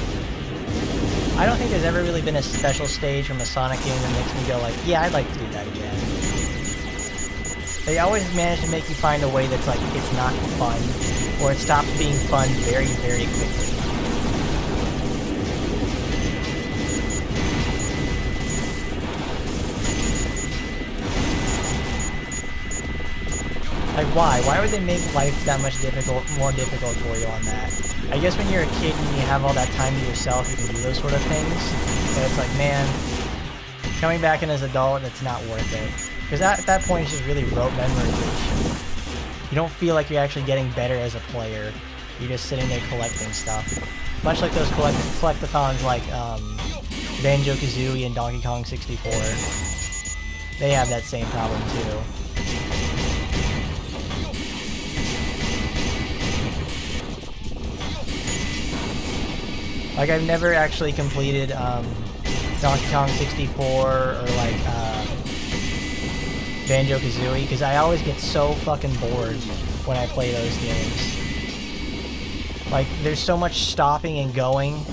I don't think there's ever really been a special stage from a Sonic game that makes me go like, yeah, I'd like to do that again. They always manage to make you find a way that's like, it's not fun, or it stops being fun very, very quickly. Like, why? Why would they make life that much more difficult for you on that? I guess when you're a kid and you have all that time to yourself, you can do those sort of things. But it's like, man, coming back in as an adult, it's not worth it. Because at that point, it's just really rote memorization. You don't feel like you're actually getting better as a player. You're just sitting there collecting stuff. Much like those collectathons like Banjo-Kazooie and Donkey Kong 64. They have that same problem too. Like, I've never actually completed Donkey Kong 64 or like Banjo-Kazooie because I always get so fucking bored when I play those games. Like, there's so much stopping and going,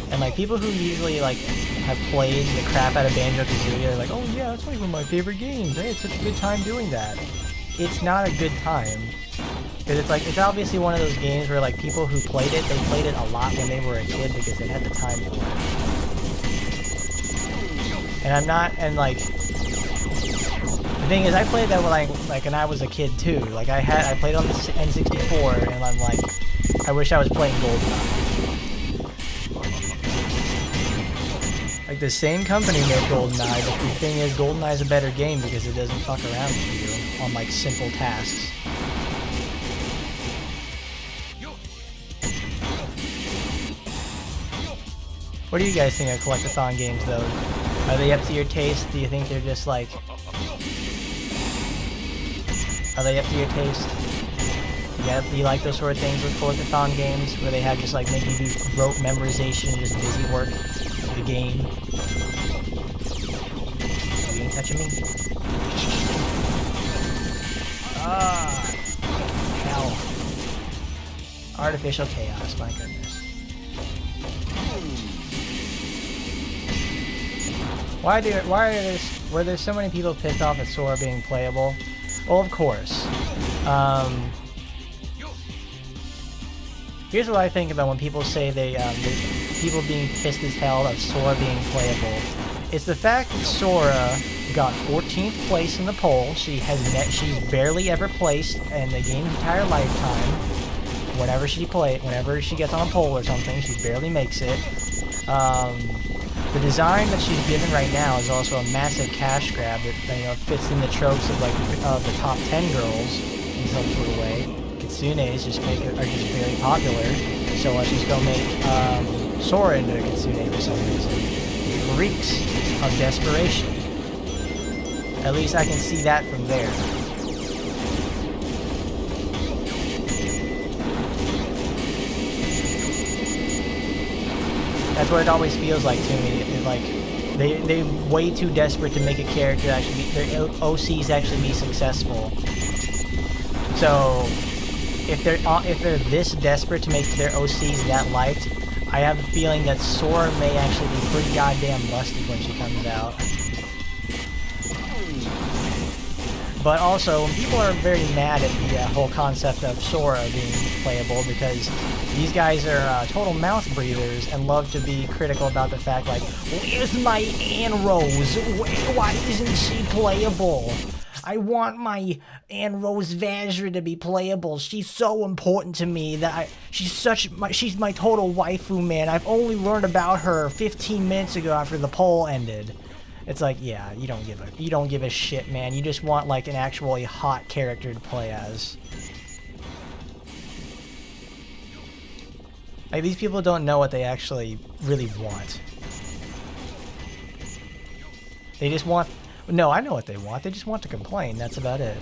and like people who usually like have played the crap out of Banjo-Kazooie are like, oh yeah, that's like one of my favorite games. I had such a good time doing that. It's not a good time. Because it's like, it's obviously one of those games where like people who played it, they played it a lot when they were a kid because they had the time for it. And I'm not, and like, the thing is, I played that when I was a kid too. Like I played on the N64 and I'm like, I wish I was playing GoldenEye. Like, the same company made GoldenEye, but the thing is, GoldenEye is a better game because it doesn't fuck around with you on like simple tasks. What do you guys think of collectathon games, though? Are they up to your taste? Do you think they're just like... Are they up to your taste? Yeah, do you like those sort of things with collectathon games, where they have just like maybe do rote memorization and just busy work of the game? Are you touching me? Ah! Hell. Artificial chaos, my goodness. Were there so many people pissed off at Sora being playable? Well, of course. Here's what I think about when people say they people being pissed as hell of Sora being playable. It's the fact that Sora got 14th place in the poll. She's barely ever placed in the game's entire lifetime. Whenever she gets on a poll or something, she barely makes it. The design that she's given right now is also a massive cash grab that fits in the tropes of the top 10 girls in some sort of way. Kitsunes are just very popular, so let's just go make Sora into a Kitsune for some reason. It reeks of desperation. At least I can see that from there. That's what it always feels like to me. It's like they're way too desperate to make a character their OCs actually be successful. So if they're this desperate to make their OCs that liked, I have a feeling that Sora may actually be pretty goddamn busted when she comes out. But also, people are very mad at the whole concept of Sora being playable because these guys are total mouth breathers and love to be critical about the fact, like, where's my Ann Rose? Why isn't she playable? I want my Ann Rose Vajra to be playable. She's so important to me that she's my total waifu, man. I've only learned about her 15 minutes ago after the poll ended. It's like, yeah, you don't give a shit, man. You just want like an actually hot character to play as. Like, these people don't know what they actually really want. They just want... No, I know what they want. They just want to complain. That's about it.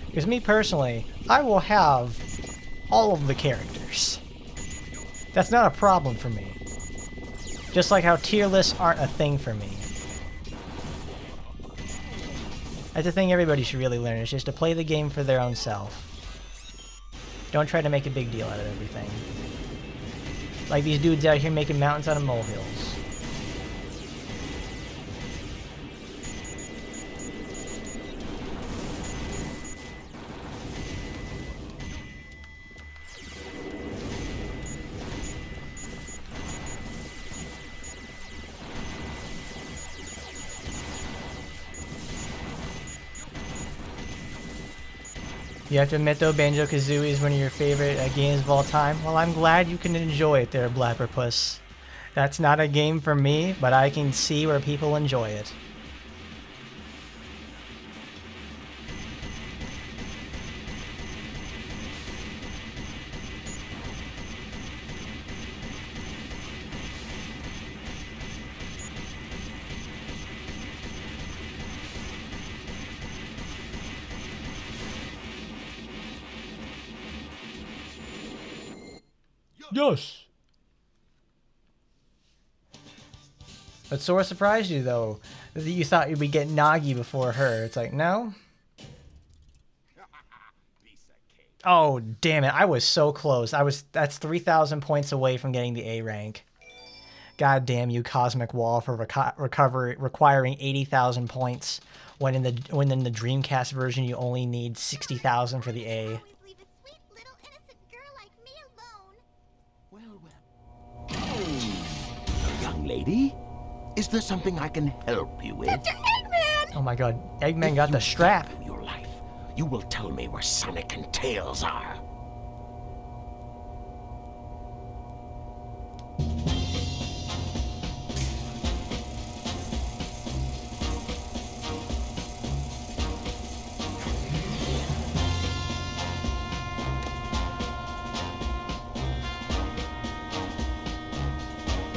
Because me personally, I will have all of the characters. That's not a problem for me. Just like how tier lists aren't a thing for me. That's the thing everybody should really learn, is just to play the game for their own self. Don't try to make a big deal out of everything. Like these dudes out here making mountains out of molehills. You have to admit though, Banjo-Kazooie is one of your favorite games of all time. Well, I'm glad you can enjoy it there, Blabberpuss. That's not a game for me, but I can see where people enjoy it. Yes. But Sora surprised you though. You thought you'd be getting Nagi before her. It's like, no? Oh, damn it. I was so close. That's 3,000 points away from getting the A rank. God damn you, Cosmic Wall, for requiring 80,000 points when in the Dreamcast version you only need 60,000 for the A. Young lady, is there something I can help you with? Dr. Eggman! Oh my god, Eggman got the strap. Your life, you will tell me where Sonic and Tails are.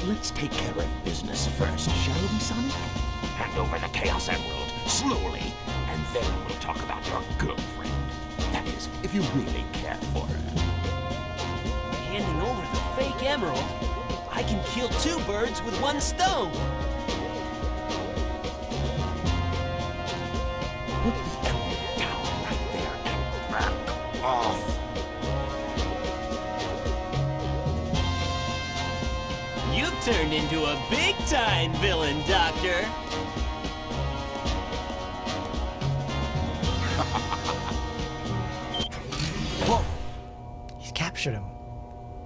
Let's take care of business first, shall we, Sonic? Hand over the Chaos Emerald, slowly, and then we'll talk about your girlfriend. That is, if you really care for her. Handing over the fake emerald? I can kill two birds with one stone! Put the emerald down right there and back off. You've turned into a big-time villain, Doctor! He's captured him.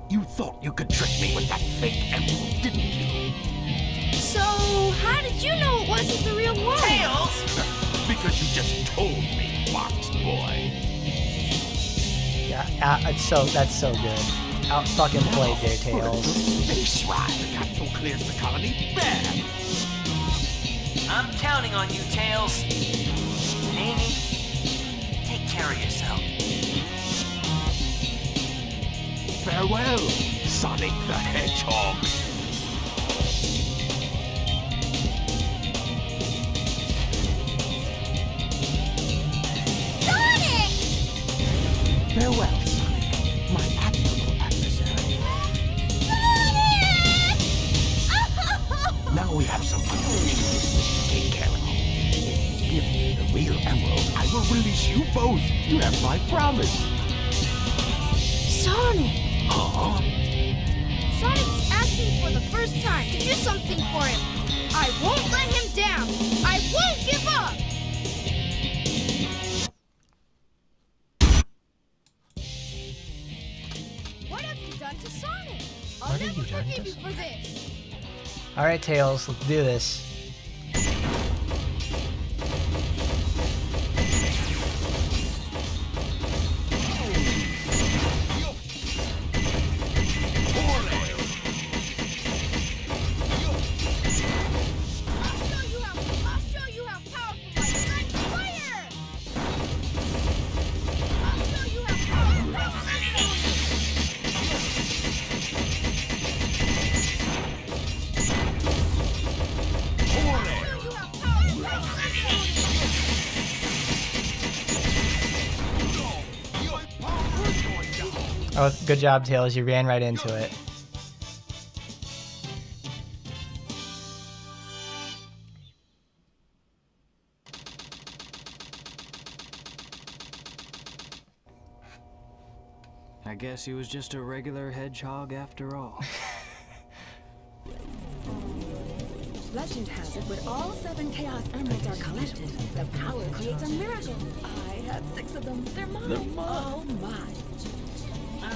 You thought you could trick me with that fake emerald, didn't you? So, how did you know it wasn't the real one? Tails! Because you just told me, Fox Boy. Yeah, that's so good. Out fucking played there, Tails. Space ride. The capsule clears the colony bare. I'm counting on you, Tails. Amy, take care of yourself. Farewell, Sonic the Hedgehog. Sonic! Farewell, Sonic, my admirable adversary. Sonic! Now we have some unfinished business to take care of. Give me the real emerald, I will release you both. You have my promise. Sonic! Huh? Sonic's asking for the first time to do something for him. I won't let him down. I won't give up. What have you done to Sonic? I'll never forgive you for this. Alright, Tails, let's do this. I'll show you how powerful my strength fire! I'll show you how powerful my Oh, good job, Tails. You ran right into it. I guess he was just a regular hedgehog after all. Legend has it, when all 7 Chaos Emeralds are collected, the power creates a miracle. I have 6 of them. They're mine. Oh my.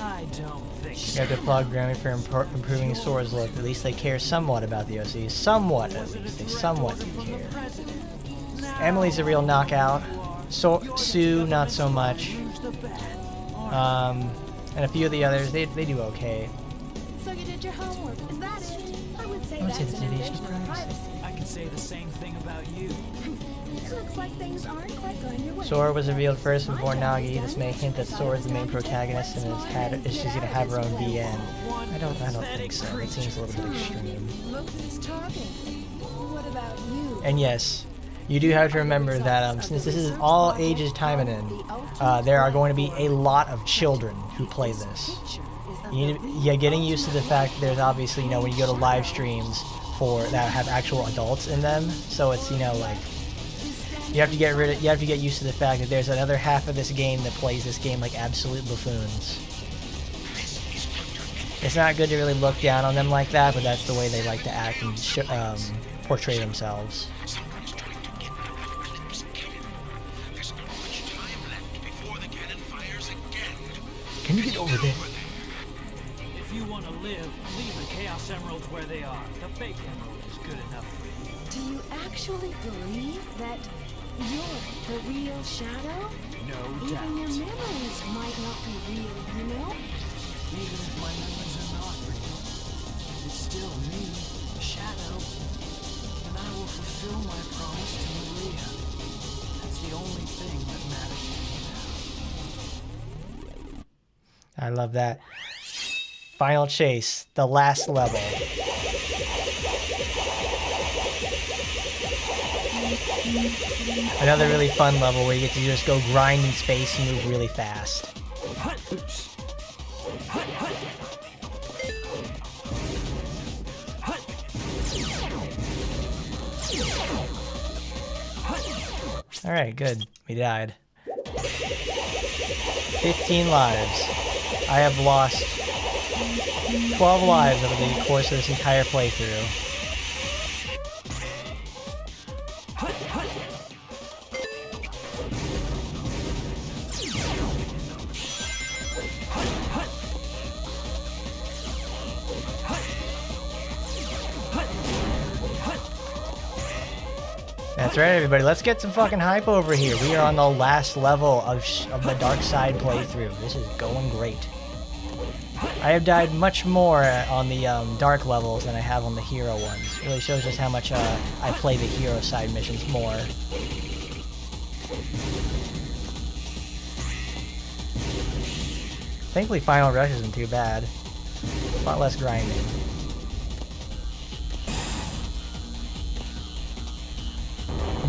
I don't think You so. have to applaud Grammy for improving Sora's look. At least they care somewhat about the OC. Somewhat, at least. They somewhat do care. Emily's a real knockout. Sue, not so much. And a few of the others, they do okay. So you did your homework, is that it? I would say I would say that's that's an an invasion invasion of of privacy. I can say the same thing about you. It looks like things aren't quite going your way. Sora was revealed first before Nagi. This may hint that Sora is the main protagonist and she's gonna have her own BN. I don't think so. It seems a little bit extreme. Look who's talking. What about you? And yes, you do have to remember that since this is all ages timing in, there are going to be a lot of children who play this. You need to, getting used to the fact that there's obviously, when you go to live streams that have actual adults in them, so it's, like, you have to get used to the fact that there's another half of this game that plays this game like absolute buffoons. It's not good to really look down on them like that, but that's the way they like to act and portray themselves. Someone's trying to kidnap Eclipse again. There's not much time left before the cannon fires again. Can you get over there? If you want to live, leave the Chaos Emeralds where they are. The fake emerald is good enough for you. Do you actually believe that you're the real Shadow? No Even doubt. your memories might not be real, you know? Even if my memories are not real, it's still me, the Shadow. And I will fulfill my promise to Maria. That's the only thing that matters to me now. I love that. Final chase, the last level. Another really fun level where you get to just go grind in space and move really fast. Alright, good. We died. 15 lives. I have lost 12 lives over the course of this entire playthrough. That's right, everybody. Let's get some fucking hype over here. We are on the last level of the Dark Side playthrough. This is going great. I have died much more on the dark levels than I have on the hero ones. It really shows just how much I play the hero side missions more. Thankfully, Final Rush isn't too bad. A lot less grinding.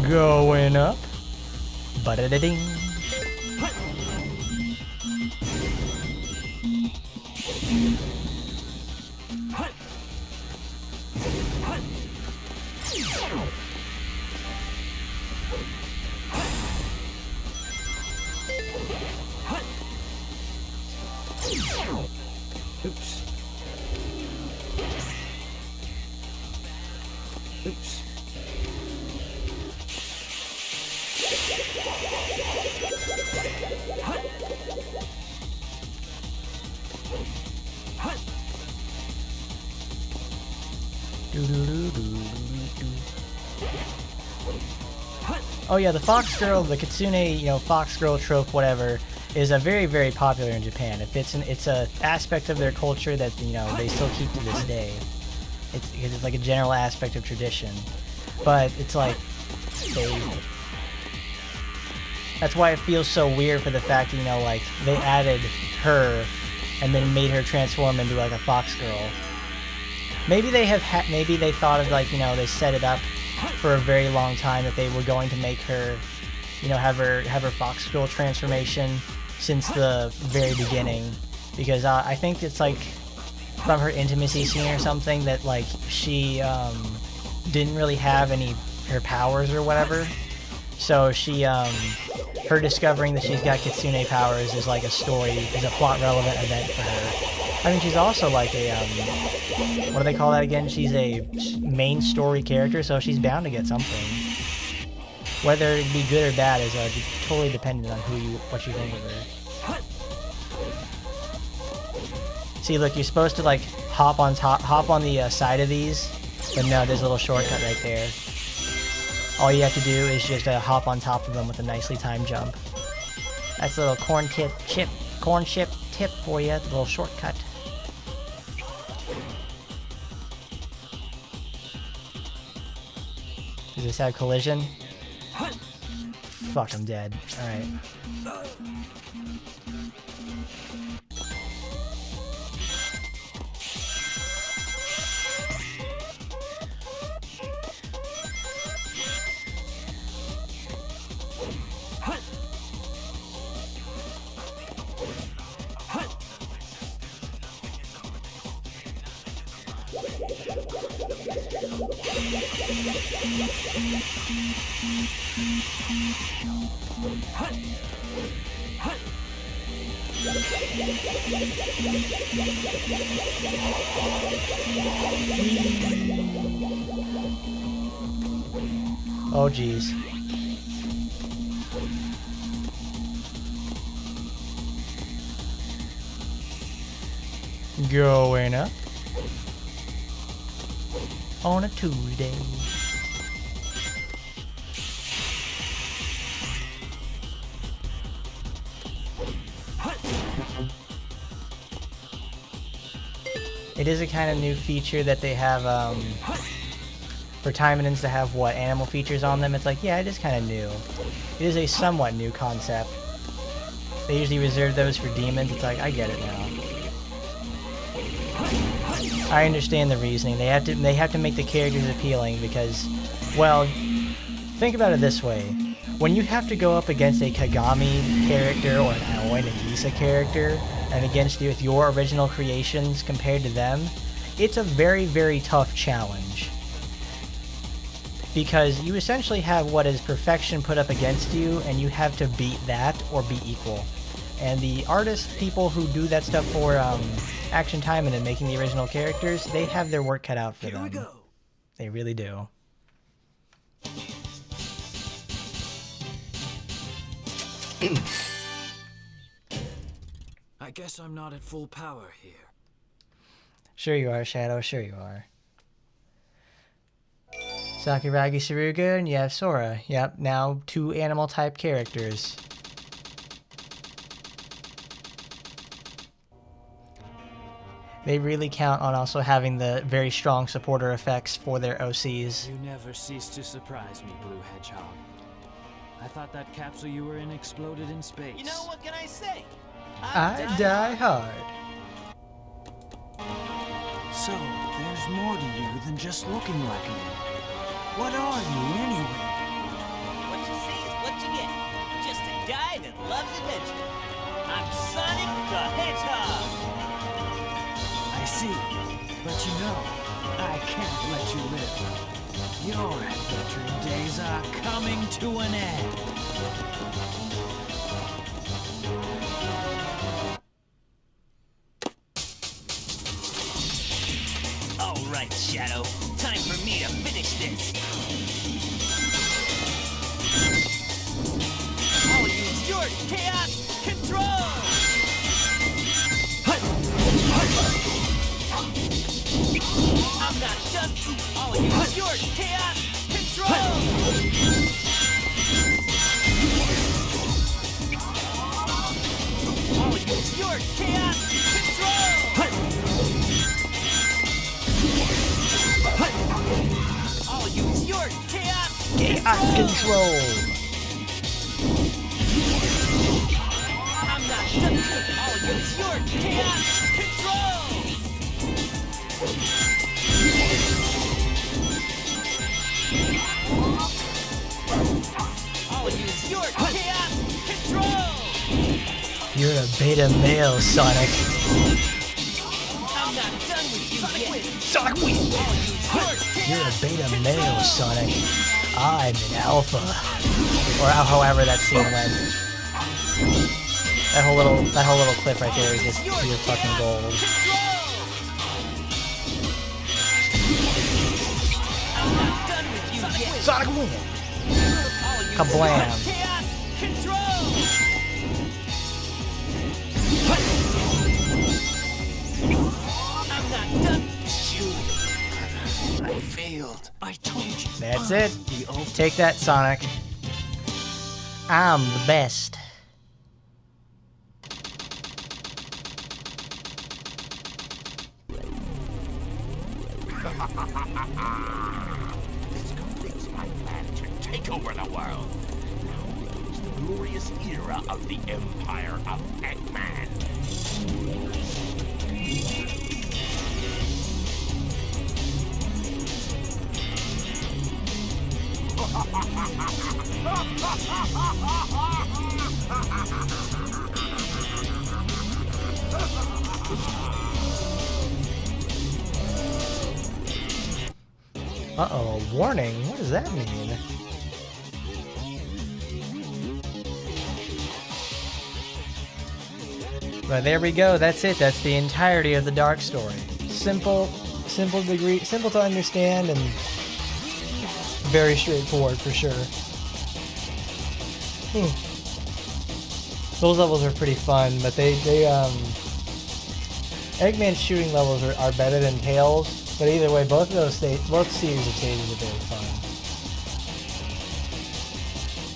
Going up. Ba-da-da-ding. Oops. Oops. Oh yeah, the fox girl, the kitsune, fox girl trope, whatever, is a very, very popular in Japan. It's a aspect of their culture that they still keep to this day. It's like a general aspect of tradition, but it's like that's why it feels so weird for the fact that, like, they added her and then made her transform into like a fox girl. Maybe they maybe they thought of, like, they set it up for a very long time that they were going to make her, have her fox girl transformation since the very beginning, because I think it's like from her intimacy scene or something that, like, she didn't really have her powers or whatever, so she her discovering that she's got kitsune powers is like is a plot relevant event for her. I mean, she's also like a, what do they call that again? She's a main story character, so she's bound to get something. Whether it be good or bad is totally dependent on what you think of her. See, look, you're supposed to, like, hop on the side of these, but no, there's a little shortcut right there. All you have to do is just hop on top of them with a nicely timed jump. That's a little corn chip tip for you, the little shortcut. Does this have collision? Fuck, I'm dead. Alright. Oh, jeez. Going up on a Tuesday. It is a kind of new feature that they have, for Timonins to have, animal features on them. It's like, yeah, it is kind of new. It is a somewhat new concept. They usually reserve those for demons. It's like, I get it now. I understand the reasoning. They have to make the characters appealing because, well, think about it this way. When you have to go up against a Kagami character or an Aoi Nagisa character, and against with your original creations compared to them, it's a very, very tough challenge. Because you essentially have what is perfection put up against you, and you have to beat that or be equal. And the people who do that stuff for Action Timon and making the original characters, they have their work cut out for them. Here we go. They really do. I guess I'm not at full power here. Sure you are, Shadow. Sure you are. Sakuragi Saruga, and you have Sora. Yep, now 2 animal type characters. They really count on also having the very strong supporter effects for their OCs. You never cease to surprise me, Blue Hedgehog. I thought that capsule you were in exploded in space. You know, what can I say? I die hard. So, there's more to you than just looking like me. What are you, anyway? What you see is what you get. Just a guy that loves adventure. I'm Sonic the Hedgehog. I see, but you know, I can't let you live. Your adventuring days are coming to an end. All right, Shadow. Time for me to finish this. I'll use your chaos control. I'm not done. I'll use your chaos control. I'll use your chaos control. I'll use your chaos Control. I'm not done. I'll use your chaos control. I'll use your chaos control. You're a beta male, Sonic. I'm not done with you yet. Sonic win. I'll use your You're a chaos beta control. male, Sonic. I'm an alpha. Or however that scene went. That whole little clip right there is just pure fucking gold. I'm not done with you yet. Sonic win. I'll use Kablam. your chaos control. I'm not done. Shoot. I failed. I told you. That's it. Take that, Sonic. I'm the best. This completes my plan to take over the world. Now begins the glorious era of the Empire of Eggman. Uh-oh, warning. What does that mean? But there we go. That's it. That's the entirety of the Dark story. Simple to understand, and very straightforward for sure. Those levels are pretty fun, but Eggman's shooting levels are better than Tails. But either way, both series of stages are very fun.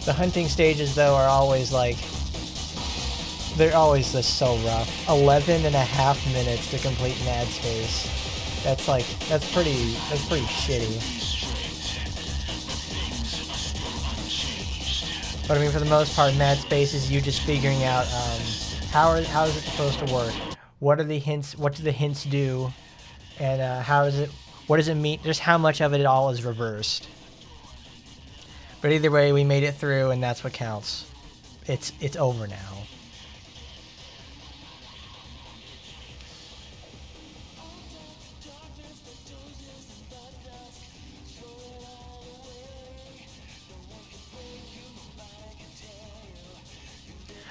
The hunting stages, though, are always they're always just so rough. 11.5 minutes to complete Mad Space. That's pretty shitty. But I mean, for the most part, Mad Space is you just figuring out how is it supposed to work? What are the hints? What do the hints do? And what does it mean? Just how much of it all is reversed. But either way, we made it through, and that's what counts. It's over now.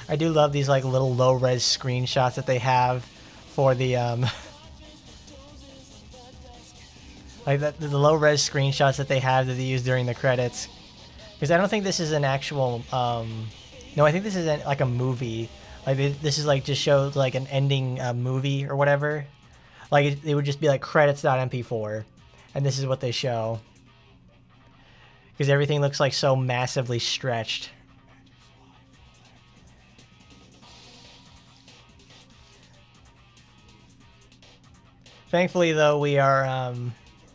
I do love these little low-res screenshots that they have for the the low-res screenshots that they have that they use during the credits. Because I don't think this is an actual no, I think this is like a movie. This is just shows an ending movie or whatever. It would just be credits.mp4, and this is what they show. because everything looks like so massively stretched. Thankfully, though, we are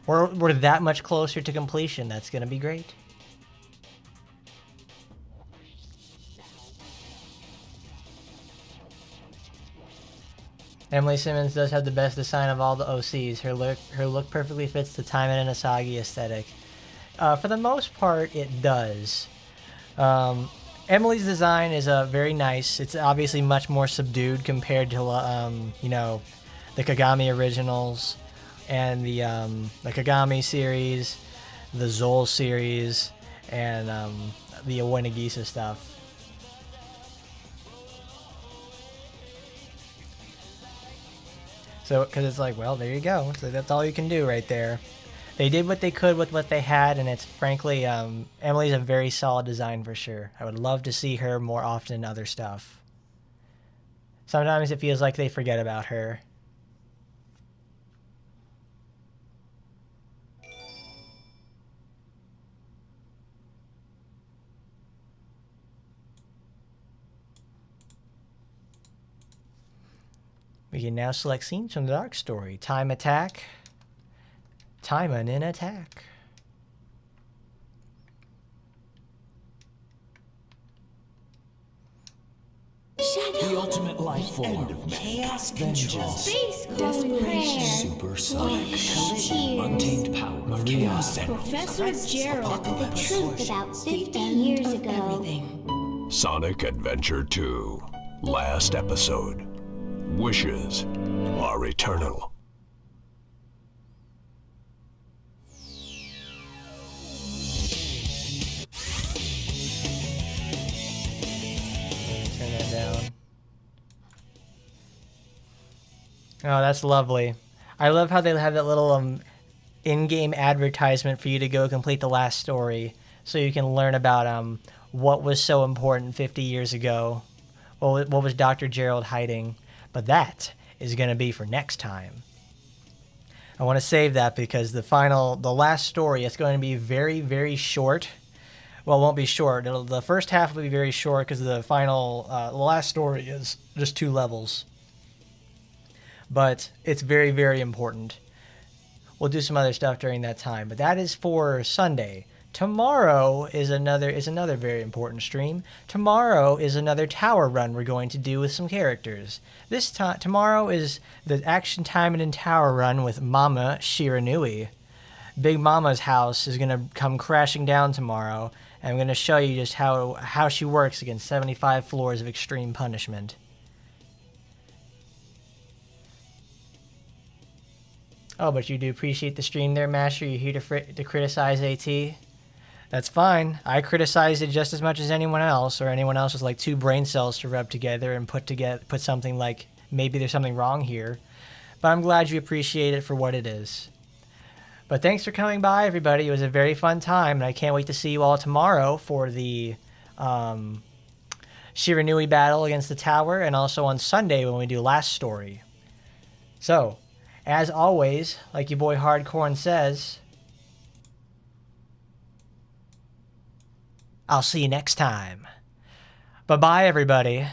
we're that much closer to completion. That's gonna be great. Emily Simmons does have the best design of all the OCs. Her look perfectly fits the Time and Asagi aesthetic. For the most part, it does. Emily's design is very nice. It's obviously much more subdued compared to you know, the Kagami originals and the Kagami series, the Zol series, and the Aoi Nagisa stuff. So, because it's like, well, there you go. So that's all you can do right there. They did what they could with what they had, and it's frankly, Emily's a very solid design for sure. I would love to see her more often in other stuff. Sometimes it feels like they forget about her. We can now select scenes from the Dark Story. Time Attack. Timon in Attack. The ultimate life form. Chaos Vengeance. control. Space Code Prayer. Supersonic. Tears. Untamed power of chaos. Professor Gerald. The truth about 50 years ago. Everything. Sonic Adventure 2. Last episode. Wishes are eternal. Turn that down. Oh, that's lovely. I love how they have that little in-game advertisement for you to go complete the last story, so you can learn about what was so important 50 years ago. What was Dr. Gerald hiding? But that is going to be for next time. I want to save that because the last story, it's going to be very, very short. Well, it won't be short. The first half will be very short because the last story is just 2 levels. But it's very, very important. We'll do some other stuff during that time, but that is for Sunday. Tomorrow is another very important stream. Tomorrow is another tower run we're going to do with some characters. Tomorrow is the Action Time and Tower run with Mama Shiranui. Big Mama's house is going to come crashing down tomorrow, and I'm going to show you just how she works against 75 floors of extreme punishment. Oh, but you do appreciate the stream there, Master? You're here to criticize AT? That's fine. I criticized it just as much as anyone else, or anyone else with like 2 brain cells to rub together and put something like, maybe there's something wrong here. But I'm glad you appreciate it for what it is. But thanks for coming by, everybody. It was a very fun time, and I can't wait to see you all tomorrow for the Shiranui battle against the tower, and also on Sunday when we do Last Story. So, as always, like your boy Hardcorn says, I'll see you next time. Bye-bye, everybody.